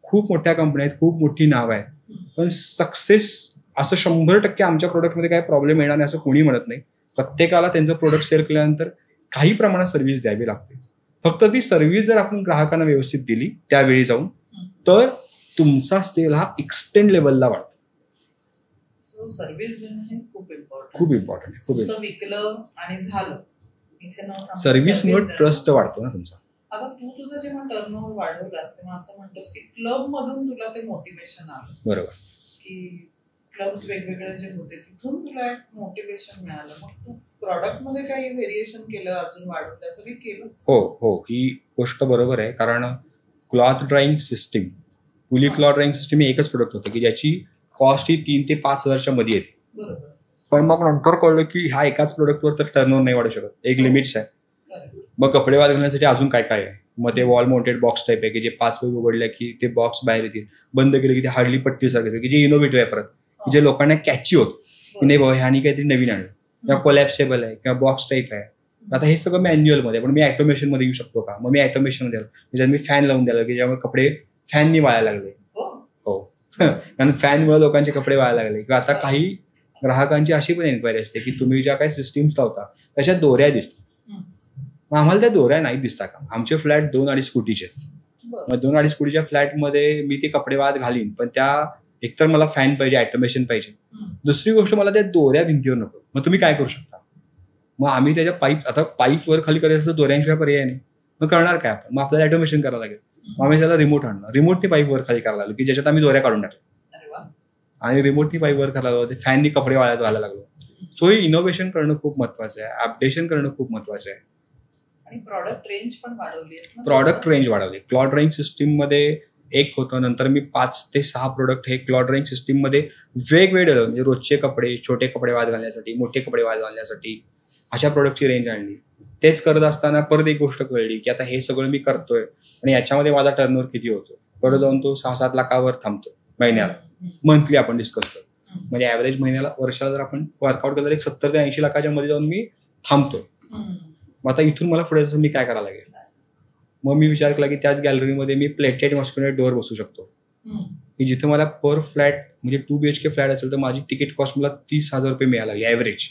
खूप मोठ्या कंपन्या आहेत, खूप मोठी नावं आहेत, पण सक्सेस असं 100% आमच्या प्रोडक्टमध्ये काही प्रॉब्लेम येणार नाही असं कोणी म्हणत नाही. प्रत्येकाला त्यांचं प्रोडक्ट सेल केल्यानंतर काही प्रमाणात सर्व्हिस द्यावी लागते. फक्त ती सर्व्हिस जर आपण ग्राहकांना व्यवस्थित दिली त्यावेळी जाऊन, तर तुमचा सेल हा एक्सटेंड लेवलला वाढतो. सर्व्हिस देणं हे खूप इम्पॉर्टंट, खूप इम्पॉर्टंट, खूप विकलं आणि झालं इथे नव्हतं. सर्व्हिसमुळे ट्रस्ट वाढतो ना तुमचा. आता तू तुझं जेव्हा टर्नओव्हर वाढवलास तेव्हा असं म्हणतोस की क्लब मधून तुला ते मोटिवेशन आलं. बरोबर. की क्लब्स वेगवेगळे जे होते तिथून तुला एक मोटिवेशन मिळालं. मग तू प्रॉडक्ट मध्ये काही व्हेरिएशन केलं, अजून वाढवलं, त्याचं काही केलं? हो, ही गोष्ट बरोबर आहे. कारण cloth drawing system, pulley cloth drawing system हे एकच प्रोडक्ट होतं की ज्याची कॉस्ट ही 3 ते 5,000च्या मध्ये येते. बरोबर. पण मग नंतर कळलं की ह्या एकाच प्रोडक्टवर तर टर्नओव्हर नाही वाढू शकत, एक लिमिट्स आहे. मग कपडे वाद घालण्यासाठी अजून काय काय आहे. मग ते वॉल माउंटेड बॉक्स टाईप आहे की जे 5 वेळ उघडल्या की ते बॉक्स बाहेर येतील, बंद केले की ते हार्डली पट्टी सारखे की जे इनोव्हेटिव्ह आहे, परत जे लोकांना कॅची होत की नाही बाबा ह्यानी काहीतरी नवीन आणलं, किंवा कोलॅप्सेबल आहे किंवा बॉक्स टाईप आहे. आता हे सगळं मॅन्युअल मध्ये, पण मी ऑटोमेशन मध्ये येऊ शकतो का? मग मी ऑटोमेशन मध्ये त्याच्यात मी फॅन लावून द्यायला की ज्यामुळे कपडे फॅननी वाळायला लागले. हो, कारण फॅनमुळे लोकांचे कपडे वाळायला लागले. किंवा आता काही ग्राहकांची अशी पण एन्क्वायरी असते की तुम्ही ज्या काही सिस्टीम्स लावता त्याच्यात दोऱ्या दिसतात. मग आम्हाला त्या दोऱ्या नाही दिसता का? आमचे फ्लॅट 2-2.5 कोटीचे आहेत. मग 2-2.5 कोटीच्या फ्लॅटमध्ये मी ते कपडे वाद घालीन, पण त्या एकतर मला फॅन पाहिजे, ऑटोमेशन पाहिजे. दुसरी गोष्ट मला त्या दोऱ्या भिंतीवर नको. मग तुम्ही काय करू शकता? मग आम्ही त्याच्या आता पाईप वर खाली करायचं तर दोऱ्यांशिवाय पर्याय नाही. मग करणार काय आपण? मग आपल्याला ऑटोमेशन करायला लागेल. मग आम्ही त्याला रिमोट आणणार, रिमोटनी पाईप वर खाली करायला लागलो की ज्याच्यात आम्ही दोऱ्या काढून टाकल्या आणि रिमोटनी पाईप वर करायला लागलो, ते फॅननी कपडे वाळत व्हायला लागलो. सो हे इनोव्हेशन करणं खूप महत्वाचं आहे, अपडेशन करणं खूप महत्वाचं आहे. आणि प्रॉडक्ट रेंज पण वाढवली. प्रॉडक्ट रेंज वाढवली. क्लॉथ ड्राईंग सिस्टीम मध्ये एक होतं, नंतर मी 5 ते 6 प्रोडक्ट हे क्लॉथ ड्राईंग सिस्टीम मध्ये वेगवेगळे, म्हणजे रोजचे कपडे, छोटे कपडे वाद घालण्यासाठी, मोठे कपडे वाद घालण्यासाठी अशा प्रोडक्टची रेंज आणली. तेच करत असताना परत एक गोष्ट कळली की आता हे सगळं मी करतोय आणि याच्यामध्ये माझा टर्नओव्हर किती होतो, परत जाऊन तो 6-7 लाखावर थांबतो महिन्याला. मंथली आपण डिस्कस करतो, म्हणजे ऍव्हरेज महिन्याला, वर्षाला जर आपण वर्कआउट केलं तर एक 70 ते 80 लाखाच्या मध्ये जाऊन मी थांबतोय. मग आता इथून मला पुढे मी काय करायला लागेल? मग मी विचार केला की त्याच गॅलरीमध्ये मी प्लेटेड मस्क्युलर डोअर बसू शकतो की जिथे मला पर फ्लॅट, म्हणजे 2 BHK फ्लॅट असेल तर माझी तिकीट कॉस्ट मला 30,000 रुपये मिळायला लागली ॲव्हरेज.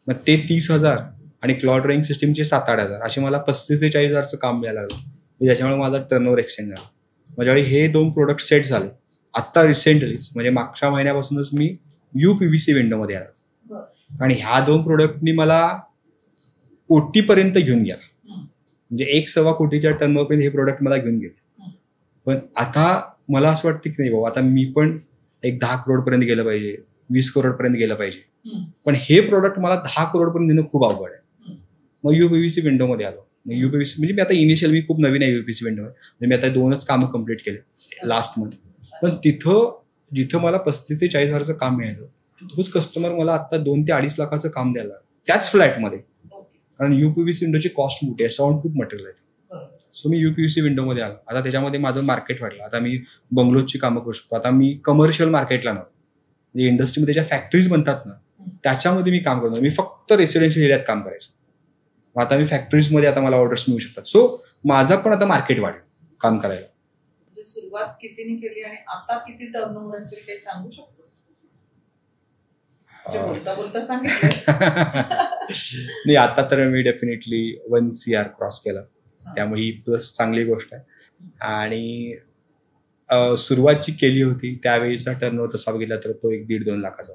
मग ते 30,000 आणि क्लॉथ ड्राईंग सिस्टीमचे 7-8 असे मला 35,000 ते 40,000चं काम मिळायला लागलं, ज्याच्यामुळे माझा टर्नओव्हर एक्सचेंज झाला. माझ्याकडे हे 2 प्रोडक्ट सेट झाले आत्ता रिसेंटलीच, म्हणजे मागच्या महिन्यापासूनच मी UPVC विंडोमध्ये आलो आणि ह्या 2 प्रोडक्टनी मला कोटीपर्यंत घेऊन गेला. म्हणजे 1-1.25 कोटीच्या टर्नओव्हरपर्यंत हे प्रोडक्ट मला घेऊन गेले. पण आता मला असं वाटतं की नाही बाबा, आता मी पण एक 10 करोडपर्यंत गेलं पाहिजे, 20 करोडपर्यंत गेलं पाहिजे. पण हे प्रोडक्ट मला 10 करोडपर्यंत देणं खूप अवघड आहे. मग UPVC विंडोमध्ये आलो. UPVC म्हणजे मी आता इनिशियल, मी खूप नवीन आहे UPVC विंडोवर, म्हणजे मी आता 2च कामं कम्प्लीट केले लास्ट मंथ. पण जिथं मला 35,000 ते 40,000चं काम मिळालं, तोच कस्टमर मला आता 2 ते 2.5 लाखाचं काम द्यायला त्याच फ्लॅटमध्ये. कारण UPVC विंडोची कॉस्ट मोठी आहे, साऊंड खूप मटेरियल आहे. सो मी UPVC विंडोमध्ये आलो. आता त्याच्यामध्ये माझं मार्केट वाढलं. आता मी बंगलोजची कामं करू शकतो. आता मी कमर्शियल मार्केटला ना, म्हणजे इंडस्ट्रीमध्ये ज्या फॅक्टरीज बनतात ना त्याच्यामध्ये मी काम करतो. मी फक्त रेसिडेन्शियल एरियात काम करायचं. आता मी फॅक्टरीजमध्ये आता मला ऑर्डर्स मिळू शकतात. सो माझं पण आता मार्केट वाढलं काम करायला. सुरुवात कितीने केली आणि आता किती टर्नओव्हर असेल काही सांगू शकतोस? बोलता सांगितलं नाही, आता तर मी डेफिनेटली 1 CR क्रॉस केला, त्यामुळे ही प्लस चांगली गोष्ट आहे. आणि सुरुवात जी केली होती त्यावेळीचा टर्नओव्हर तसा बघितला तर तो 1-1.5-2 लाखाचा,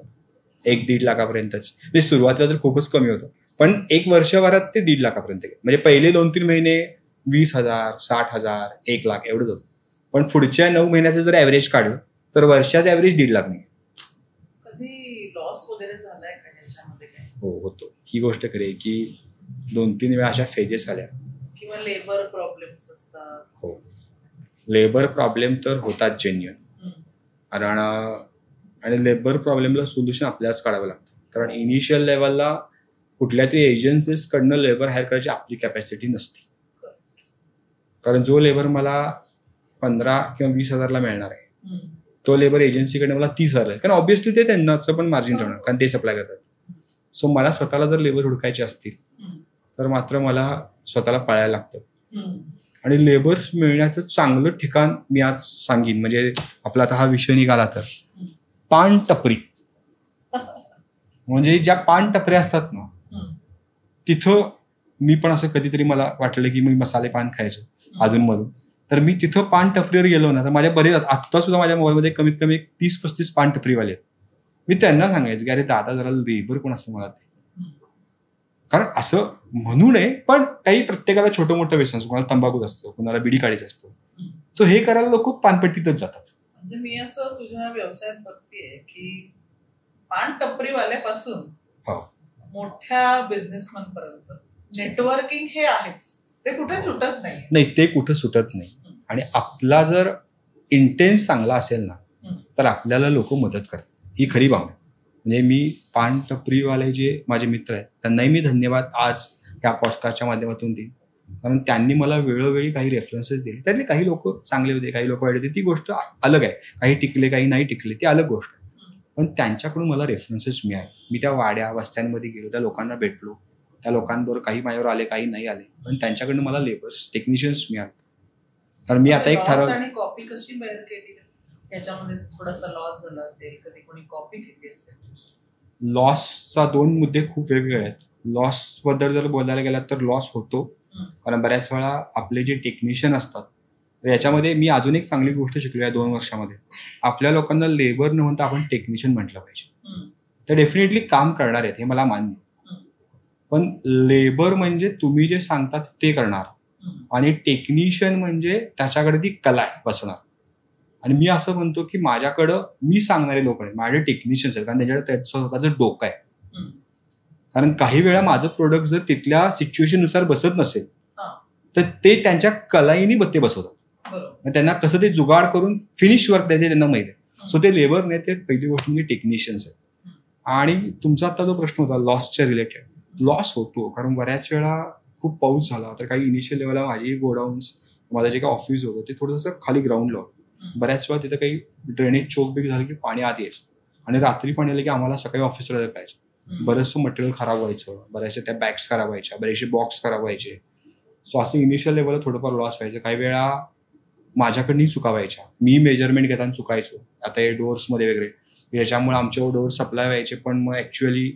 1-1.5 लाखापर्यंतच. म्हणजे सुरुवातीला तर खूपच कमी होतं, पण 1 वर्षभरात ते 1.5 लाखापर्यंत गेले. म्हणजे पहिले 2-3 महिने 20,000, 60,000, 1 लाख एवढंच होतं. पण पुढच्या 9 महिन्याचं जर ॲव्हरेज काढलं तर वर्षाचं ॲव्हरेज 1.5 लाख निघेल. कधी लॉस वगैरे झालाय का याच्यामध्ये? हो, होतो. ही गोष्ट खरी आहे की 2-3 वेळा अशा फेजेस आल्या. किंवा लेबर प्रॉब्लेम्स असतात. हो, लेबर प्रॉब्लेम तर होतात जेन्युइन. कारण आणि लेबर प्रॉब्लेमला सोल्युशन आपल्यालाच काढावं लागतं. कारण इनिशियल लेवलला कुठल्या तरी एजन्सीजकडनं लेबर हायर करायची आपली कॅपॅसिटी नसते. कारण जो लेबर मला 15 किंवा 20,000ला मिळणार आहे, तो लेबर एजन्सीकडे मला 30,000 आहे. कारण ऑब्व्हियसली ते त्यांनाचं पण मार्जिन ठेवणार, कारण ते सप्लाय करतात. सो मला स्वतःला जर लेबर हुडकायचे असतील तर मात्र मला स्वतःला पाळायला लागतं. आणि लेबर्स मिळण्याचं चांगलं ठिकाण मी आज सांगीन. म्हणजे आपला आता हा विषय निघाला तर पान टपरी, म्हणजे ज्या पान टपऱ्या असतात ना, तिथं मी पण असं कधीतरी मला वाटलं की मी मसाले पान खायचो अजूनमधून, तर मी तिथं पान टपरीवर गेलो ना, तर माझ्या बरेच आत्ता सुद्धा माझ्या मोबाईलमध्ये कमीत कमी 30-35 पान टपरीवाले आहेत. मी त्यांना सांगायचं की अरे दादा जरा लेबर कोण असतं मला ते, कारण असं म्हणू नये, पण काही प्रत्येकाला छोटं मोठं व्यसन असतं, कोणाला तंबाखू असतं, कोणाला बिडी काढायचं असतं. सो हे करायला लोक पानपट्टीतच जातात. म्हणजे मी असं तुझ्या व्यवसायात बघतेय की पान टपरीवाल्यापासून मोठ्या बिझनेसमॅन पर्यंत नेटवर्किंग हे आहेच, ते कुठे सुटत नाही. ते कुठं सुटत नाही. आणि आपला जर इंटेन्स चांगला असेल ना, तर आपल्याला लोक मदत करतात. ही खरी भावना. म्हणजे मी पान टपरीवाले जे माझे मित्र आहेत त्यांनाही मी धन्यवाद आज या पॉडकास्टच्या माध्यमातून देईन, कारण त्यांनी मला वेळोवेळी काही रेफरन्सेस दिले. त्यातले काही लोक चांगले होते, काही लोक वाईट होते, ती गोष्ट अलग आहे. काही टिकले, काही नाही टिकले, ती अलग गोष्ट आहे. पण त्यांच्याकडून मला रेफरन्सेस मिळाले. मी त्या वाड्या वस्त्यांमध्ये गेलो, त्या लोकांना भेटलो, त्या लोकांबरोबर काही माझ्यावर आले, काही नाही आले, पण त्यांच्याकडनं मला लेबर्स, टेक्निशियन्स मिळाले. कारण मी आता एक ठरवलं. कॉपी कशी बेअर केली, त्याच्यामध्ये थोडासा लॉस झाला असेल, कधी कोणी कॉपी केली असेल. लॉसचा 2 मुद्दे खूप वेगवेगळे आहेत. लॉस बद्दल जर बोलायला गेला तर लॉस होतो, कारण बऱ्याच वेळा आपले जे टेक्निशियन असतात, याच्यामध्ये मी अजून एक चांगली गोष्ट शिकलो या 2 वर्षामध्ये. आपल्या लोकांना लेबर न म्हणता आपण टेक्निशियन म्हटलं पाहिजे. तर डेफिनेटली काम करणार आहेत हे मला मान्य, पण लेबर म्हणजे तुम्ही जे सांगतात ते करणार, आणि टेक्निशियन म्हणजे त्याच्याकडे ती कला आहे बसवणार. आणि मी असं म्हणतो की माझ्याकडं मी सांगणारे लोक आहेत, माझे टेक्निशियन्स आहेत, कारण त्याच्याकडे त्याचं स्वतःचं डोकं आहे. कारण काही वेळा माझं प्रोडक्ट जर तिथल्या सिच्युएशननुसार बसत नसेल तर ते त्यांच्या कलाईनी ते बसवतात. त्यांना कसं ते जुगाड करून फिनिश वर्क द्यायचे त्यांना माहिती आहे. सो ते लेबर नाही, ते पहिली गोष्ट म्हणजे टेक्निशियन्स आहेत. आणि तुमचा आता जो प्रश्न होता लॉसच्या रिलेटेड, लॉस होतो कारण बऱ्याच वेळा खूप पाऊस झाला तर काही इनिशियल लेवलला माझी गोडाऊन्स, माझं जे काही ऑफिस होतं ते थोडंसं खाली ग्राउंडला होतं. बऱ्याच वेळा तिथं काही ड्रेनेज चोक बिक झालं की पाणी आत यायचं, आणि रात्री पाणी आलं की आम्हाला सकाळी ऑफिसला जायचं. बरंचसं मटेरियल खराब व्हायचं, बऱ्याचशा त्या बॅग्स खराब व्हायच्या, बरेचसे बॉक्स खराब व्हायचे. सो असं इनिशियल लेवलला थोडंफार लॉस व्हायचं. काही वेळा माझ्याकडनंही चुका व्हायच्या, मी मेजरमेंट घेताना चुकायचो. आता हे डोअर्समध्ये वगैरे, याच्यामुळे आमचे डोअर सप्लाय व्हायचे, पण मग ऍक्च्युअली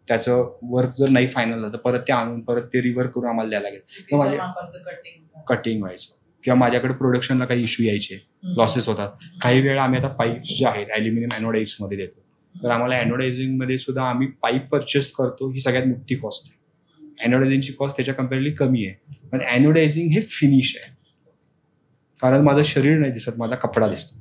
त्याचं वर्क जर नाही फायनल झालं तर परत ते आणून परत ते रिव्हर करून आम्हाला द्यायला लागेल, कटिंग व्हायचं, किंवा माझ्याकडे प्रोडक्शनला काही इश्यू यायचे, लॉसेस होतात. काही वेळा आम्ही आता पाईप्स जे आहेत ॲल्युमिनियम ॲनोडाईजमध्ये देतो, तर आम्हाला ॲनोडायझिंगमध्ये सुद्धा आम्ही पाईप परचेस करतो, ही सगळ्यात मोठी कॉस्ट आहे. ॲनोडायझिंगची कॉस्ट त्याच्या कम्पॅरेटिव्हली कमी आहे, पण ॲनोडायझिंग हे फिनिश आहे. कारण माझं शरीर नाही दिसत, माझा कपडा दिसतो.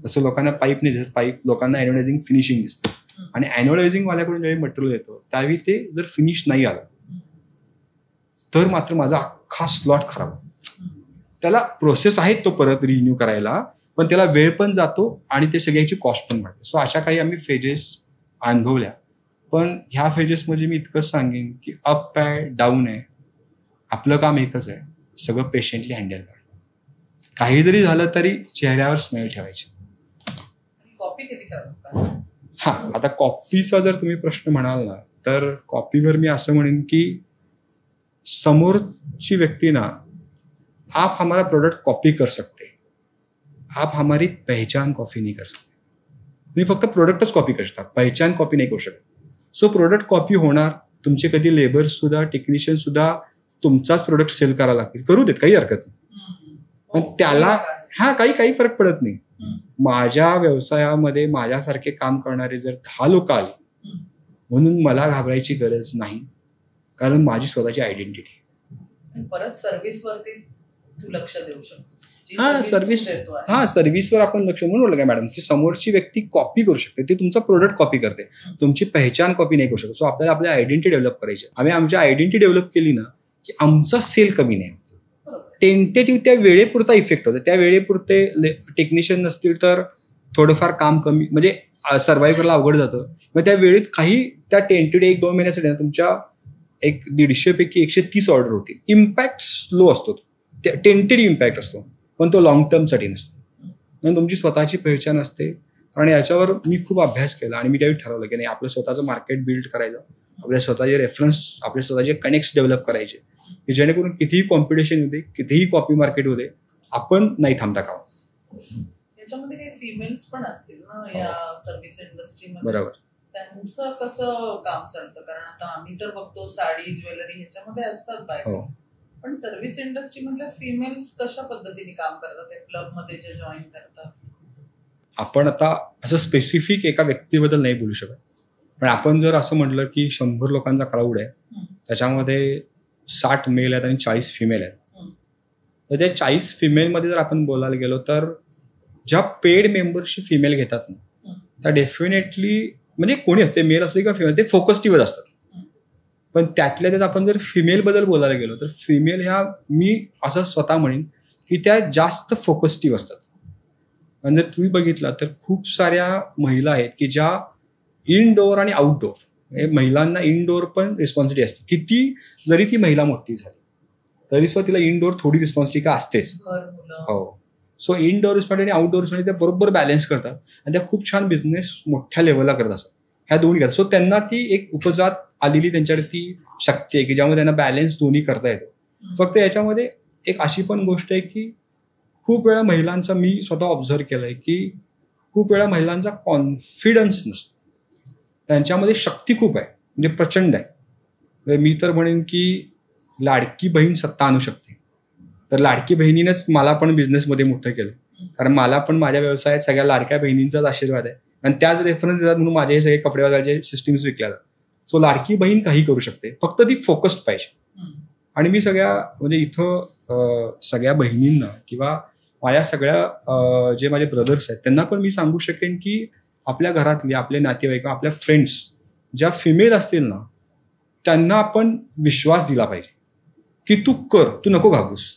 तसं लोकांना पाईप नाही दिसत, पाईप लोकांना ॲनोडायझिंग फिनिशिंग दिसतं. आणि ॲनोडायझिंग वाल्याकडून ज्यावेळी मटेरियल येतो त्यावेळी ते जर फिनिश नाही आलं तर मात्र माझा अख्खा स्लॉट खराब. त्याला प्रोसेस आहेत तो परत रिन्यू करायला, पण त्याला वेळ पण जातो आणि ते सगळ्याची कॉस्ट पण वाढते. सो अशा काही आम्ही फेजेस अनुभवल्या. पण ह्या फेजेसमध्ये मी इतकंच सांगेन की अप आहे, डाऊन आहे, आपलं काम एकच आहे, सगळं पेशंटली हँडल करणं. काही जरी झालं तरी चेहऱ्यावर स्माईल ठेवायची. हा, आता कॉपीचा जर तुम्ही प्रश्न म्हणाल ना, तर कॉपीवर मी असं म्हणेन की समोरची व्यक्ती ना, आप हमारा प्रोडक्ट कॉपी कर सकते, आप हमारी पहचान कॉपी नहीं कर सकते. तुम्ही फक्त प्रोडक्टच कॉपी करू शकता, पहचान कॉपी नाही करू शकत. सो प्रोडक्ट कॉपी होणार, तुमचे कधी लेबर्स सुद्धा, टेक्निशियन सुद्धा तुमचाच प्रोडक्ट सेल करायला लागतील, करू देत, काही हरकत नाही. पण त्याला काही फरक पडत नाही. माझ्या व्यवसायामध्ये माझ्यासारखे काम करणारे जर 10 लोक आले, म्हणून मला घाबरायची गरज नाही, कारण माझी स्वतःची आयडेंटिटी. परत सर्व्हिसवरती तू लक्ष देऊ शकतो. सर्व्हिसवर आपण लक्ष, म्हणून काय मॅडम की समोरची व्यक्ती कॉपी करू शकते, ती तुमचा प्रोडक्ट कॉपी करते, तुमची पहचान कॉपी नाही करू शकत. सो आपल्याला आपली आयडेंटिटी डेव्हलप करायची. आम्ही आमची आयडेंटिटी डेव्हलप केली ना की आमचा सेल कमी नाही. टेंटेटिव्ह त्या वेळेपुरता इफेक्ट होतो, त्या वेळेपुरते टेक्निशियन नसतील तर थोडंफार काम कमी, म्हणजे सर्व्हाइव्ह करायला अवघड जातं. मग त्या वेळेत काही त्या टेंटेटिव्ह 1-2 महिन्यासाठी तुमच्या 150 पैकी 130 ऑर्डर होती. इम्पॅक्ट स्लो असतो, टेंटेटिव्ह इम्पॅक्ट असतो, पण तो लॉंग टर्मसाठी नसतो. आणि तुमची स्वतःची पहचान असते. आणि याच्यावर मी खूप अभ्यास केला आणि मी त्यावेळी ठरवलं की नाही, आपलं स्वतःचं मार्केट बिल्ड करायचं, आपल्या स्वतःचे रेफरन्स, आपले स्वतःचे कनेक्ट्स डेव्हलप करायचे, की जेणेकरून कितीही कॉम्पिटिशन होते, कितीही कॉपी मार्केट होते, आपण नाही थांबता कामा. त्याच्यामध्ये काही फिमेल्स पण असतील ना या सर्व्हिस इंडस्ट्रीमध्ये? बरोबर. त्यांचं कसं काम चालतं? कारण आता आम्ही तर बघतो साडी, ज्वेलरी ह्याच्यामध्ये असतात बायका, पण सर्व्हिस इंडस्ट्री मधल्या फिमेल्स कशा पद्धतीने काम करतात त्या क्लब मध्ये जे जॉईन करतात? आपण आता असं स्पेसिफिक एका व्यक्तीबद्दल नाही बोलू शकत, पण आपण जर असं म्हटलं की 100 लोकांचा क्राऊड आहे, त्याच्यामध्ये 60 मेल आहेत आणि 40 फिमेल आहेत, तर त्या 40 फिमेलमध्ये जर आपण बोलायला गेलो तर ज्या पेड मेंबरशिप फिमेल घेतात ना, त्या डेफिनेटली म्हणजे कोणी असते, मेल असते किंवा फिमेल, ते फोकस्टिव्ह असतात. पण त्यातल्या त्यात आपण जर फिमेलबद्दल बोलायला गेलो तर फिमेल ह्या, मी असं स्वतः म्हणेन की त्या जास्त फोकस्टिव्ह असतात. म्हणजे तुम्ही बघितलं तर खूप साऱ्या महिला आहेत की ज्या इनडोअर आणि आउटडोअर, महिलांना इनडोअर पण रिस्पॉन्सिबिलिटी असते. किती जरी ती महिला मोठी झाली तरी सुद्धा तिला इनडोअर थोडी रिस्पॉन्सिबिलिटी असतेच. हो. सो इनडोअर रिस्पॉन्सिबिलिटी आणि आउटडोअर रिस्पॉन्सिबिलिटी त्या बरोबर बॅलन्स करतात आणि त्या खूप छान बिझनेस मोठ्या लेवलला करत असतात. ह्या दोन्ही करतात. सो त्यांना ती एक उपजात आलेली त्यांच्याकडे ती शक्ती आहे की ज्यामध्ये त्यांना बॅलन्स दोन्ही करता येतो. फक्त याच्यामध्ये एक अशी पण गोष्ट आहे की खूप वेळा महिलांचा, मी स्वतः ऑब्झर्व केलंय की खूप वेळा महिलांचा कॉन्फिडन्स नसतो. त्यांच्यामध्ये शक्ती खूप आहे, म्हणजे प्रचंड आहे. मी तर म्हणेन की लाडकी बहीण सत्ता आणू शकते. तर लाडकी बहिणीनेच मला पण बिझनेसमध्ये मोठं केलं, कारण मला पण माझ्या व्यवसायात सगळ्या लाडक्या बहिणींचाच आशीर्वाद आहे आणि त्याच रेफरन्स देतात म्हणून माझे हे सगळे कपडे वगैरे सिस्टीम्स विकल्या जातात. सो लाडकी बहीण काही करू शकते, फक्त ती फोकस्ड पाहिजे. आणि मी सगळ्या म्हणजे इथं सगळ्या बहिणींना किंवा माझ्या सगळ्या जे माझे ब्रदर्स आहेत त्यांना पण मी सांगू शकेन की आपल्या घरातले, आपले नातेवाईक, आपल्या फ्रेंड्स ज्या फिमेल असतील ना, त्यांना आपण विश्वास दिला पाहिजे की तू कर, तू नको घाबरूस.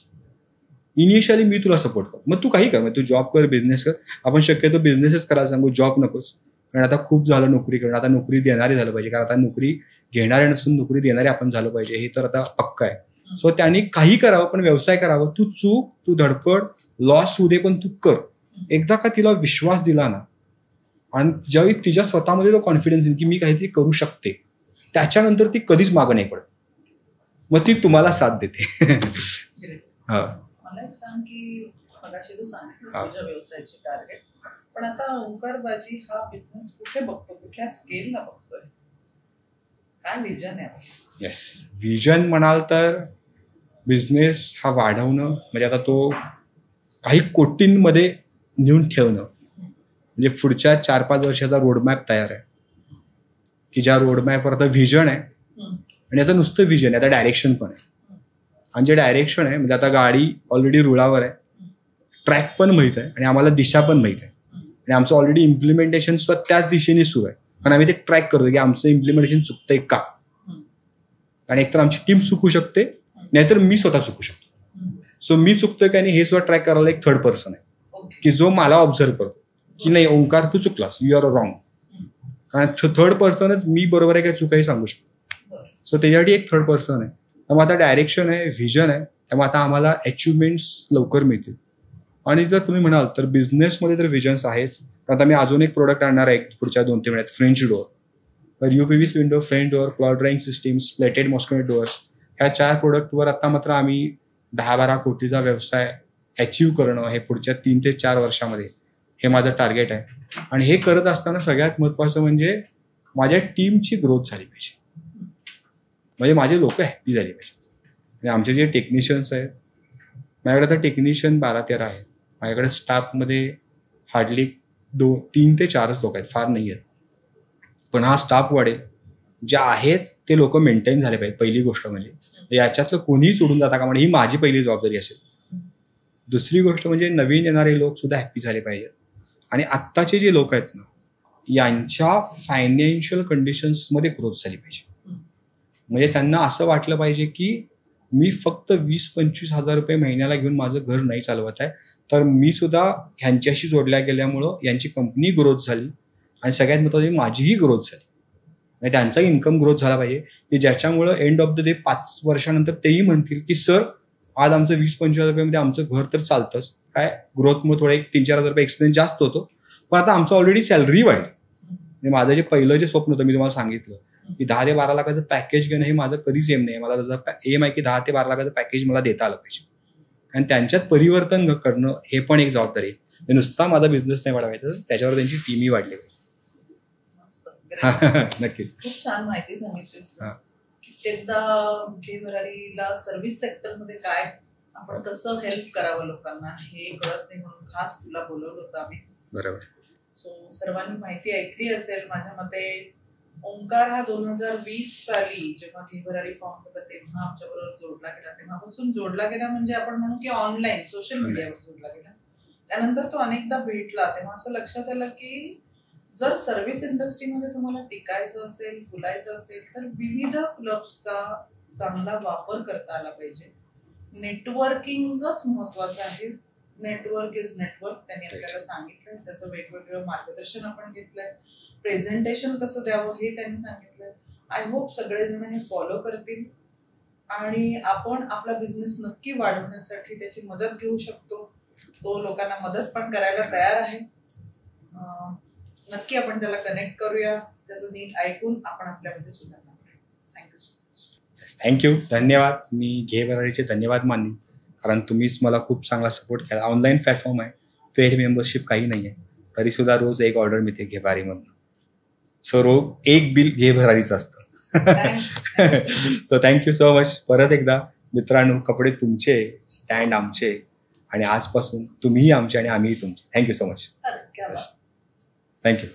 इनिशियली मी तुला सपोर्ट कर, मग तू काही कर, मग तू जॉब कर, बिझनेस कर. आपण शक्यतो बिझनेसच करायला सांगू, जॉब नकोच. कारण आता खूप झालं नोकरी करणं, आता नोकरी देणारे झालं पाहिजे, कारण आता नोकरी घेणारे नसून नोकरी देणारे आपण झालं पाहिजे, हे तर आता पक्का आहे. सो त्यांनी काही करावं, पण व्यवसाय करावं. तू चूक, तू धडपड, लॉस होऊ दे, पण तू कर. एकदा का तिला विश्वास दिला ना, आणि ज्यावेळी तिच्या स्वतःमध्ये तो कॉन्फिडन्स येईल की मी काहीतरी करू शकते, त्याच्यानंतर ती कधीच मागं नाही पडत, मग ती तुम्हाला साथ देते. मला एक सांग की मगाशी तू सांगितलं तुझ्या व्यवसायाचे टार्गेट, पण आता ओंकारबाजी हा बिझनेस कुठे बघतो, कुठल्या स्केलला बघतोय, काय विजन आहे? येस, विजन म्हणाल तर बिझनेस हा वाढवणं, म्हणजे आता तो काही कोटींमध्ये नेऊन ठेवणं, म्हणजे पुढच्या 4-5 वर्षाचा रोडमॅप तयार आहे की ज्या रोडमॅपवर आता व्हिजन आहे आणि आता नुसतं व्हिजन आहे, आता डायरेक्शन पण आहे. आणि जे डायरेक्शन आहे म्हणजे आता गाडी ऑलरेडी रुळावर आहे, ट्रॅक पण माहीत आहे आणि आम्हाला दिशा पण माहीत आहे आणि आमचं ऑलरेडी इम्प्लिमेंटेशन सुद्धा त्याच दिशेने सुरू आहे. कारण आम्ही ते ट्रॅक करतो की आमचं इम्प्लिमेंटेशन चुकतंय का, आणि एकतर आमची टीम चुकू शकते, नाहीतर मी स्वतः चुकू शकतो. सो मी चुकतोय का नाही हे सुद्धा ट्रॅक करायला एक थर्ड पर्सन आहे की जो मला ऑब्झर्व करतो की नाही ओंकार तू चुकलास, यू आर रॉंग. कारण थर्ड पर्सनच मी बरोबर आहे काय चुकाही सांगू शकतो. सो त्याच्यासाठी एक थर्ड पर्सन आहे. त्यामुळे आता डायरेक्शन आहे, व्हिजन आहे, त्यामुळे आता आम्हाला अचिव्हमेंट्स लवकर मिळतील. आणि जर तुम्ही म्हणाल तर बिझनेसमध्ये तर व्हिजन्स आहेच. आता मी अजून एक प्रोडक्ट आणणार आहे पुढच्या 2-3 महिन्यात, फ्रेंच डोअर. तर UPVC window, French door, cloth drawing systems, plated mosquito doors, ह्या 4 प्रोडक्टवर आता मात्र आम्ही 10-12 कोटीचा व्यवसाय अचीव्ह करणं हे पुढच्या 3 ते 4 वर्षामध्ये हे माझं टार्गेट आहे. आणि हे करत असताना सगळ्यात महत्त्वाचं म्हणजे माझ्या टीमची ग्रोथ झाली पाहिजे, म्हणजे माझे लोक हॅप्पी झाली पाहिजेत. आणि आमचे जे टेक्निशियन्स आहेत, माझ्याकडे आता टेक्निशियन 12-13 आहेत. माझ्याकडे स्टाफमध्ये हार्डली 3 ते 4च लोक आहेत, फार नाही आहेत. पण हा स्टाफ वाढेल, जे आहेत ते लोक मेंटेन झाले पाहिजे. पहिली गोष्ट म्हणजे याच्यातलं कोणीही सोडून जाता का, म्हणजे ही माझी पहिली जबाबदारी असेल. दुसरी गोष्ट म्हणजे नवीन येणारे लोक सुद्धा हॅप्पी झाले पाहिजेत. आणि आत्ताचे जे लोक आहेत ना, यांच्या फायनान्शियल कंडिशन्समध्ये ग्रोथ झाली पाहिजे. म्हणजे त्यांना असं वाटलं पाहिजे की मी फक्त 20-25 हजार रुपये महिन्याला घेऊन माझं घर नाही चालवत आहे, तर मी सुद्धा ह्यांच्याशी जोडल्या गेल्यामुळं यांची कंपनी ग्रोथ झाली आणि सगळ्यात महत्त्वाची माझीही ग्रोथ झाली. म्हणजे त्यांचाही इन्कम ग्रोथ झाला पाहिजे की ज्याच्यामुळं एंड ऑफ द डे 5 वर्षानंतर तेही म्हणतील की सर आज आमचं 20-25 हजार रुपयामध्ये आमचं घर तर चालतंच, काय ग्रोथमुळे थोडे 3-4 हजार रुपये एक्सपेन्स जास्त होतो, पण आता आमचं ऑलरेडी सॅलरी वाढली. म्हणजे माझं जे पहिलं जे स्वप्न होतं मी तुम्हाला सांगितलं की 10 ते 12 लाखाचं पॅकेज घेणं हे माझं कधीच एम नाही. मला त्याचा एम आहे की 10 ते 12 लाखाचं पॅकेज मला देता आलं पाहिजे आणि त्यांच्यात परिवर्तन करणं हे पण एक जबाबदारी आहे. नुसता माझा बिझनेस नाही वाढवायचा, त्याच्यावर त्यांची टीमही वाढली पाहिजे. नक्कीच. खूप छान माहिती सांगितलीस. कित्येकदा घे भरारीला सर्व्हिस सेक्टरमध्ये काय आपण कसं हेल्प करावं लोकांना हे कळत नाही, म्हणून खास तुला बोलवलं होतं आम्ही. बरोबर. सो सर्वांनी माहिती ऐकली असेल. माझ्या मते ओंकार हा 2020 साली जेव्हा घे भरारी फॉर्म होता तेव्हा आमच्या बरोबर जोडला गेला. तेव्हापासून जोडला गेला म्हणजे आपण म्हणू की ऑनलाईन सोशल मीडियावर जोडला गेला. त्यानंतर तो अनेकदा भेटला. तेव्हा असं लक्षात आलं की जर सर्व्हिस इंडस्ट्रीमध्ये तुम्हाला टिकायचं असेल, फुलायचं असेल तर विविध क्लब्सचा चांगला वापर करता आला पाहिजे. नेटवर्किंगच महत्वाचं आहे. नेटवर्क इज नेटवर्क त्यांनी आपल्याला सांगितलंय. त्याचं वेगवेगळं मार्गदर्शन आपण घेतलंय. प्रेझेंटेशन कसं द्यावं हे त्यांनी सांगितलंय. आय होप सगळेजण हे फॉलो करतील आणि आपण आपला बिझनेस नक्की वाढवण्यासाठी त्याची मदत घेऊ शकतो. तो लोकांना मदत पण करायला तयार आहे. नक्की आपण त्याला कनेक्ट करूया. त्याचं नीट ऐकून आपण आपल्यामध्ये सुधारणा करूया. Thank you so much. थँक्यू. धन्यवाद. मी घे भरारीचे धन्यवाद मानेन, कारण तुम्हीच मला खूप चांगला सपोर्ट केला. ऑनलाईन प्लॅटफॉर्म आहे, पेड मेंबरशिप काही नाही आहे, तरीसुद्धा रोज एक ऑर्डर मिळते घे भरारीमधून. सो रोज एक बिल घे भरारीचं असतं. So thank you so much. परत एकदा मित्रांनो, कपडे तुमचे, स्टँड आमचे आणि आजपासून तुम्हीही आमचे आणि आम्हीही तुमचे. Thank you so much. थँक्यू.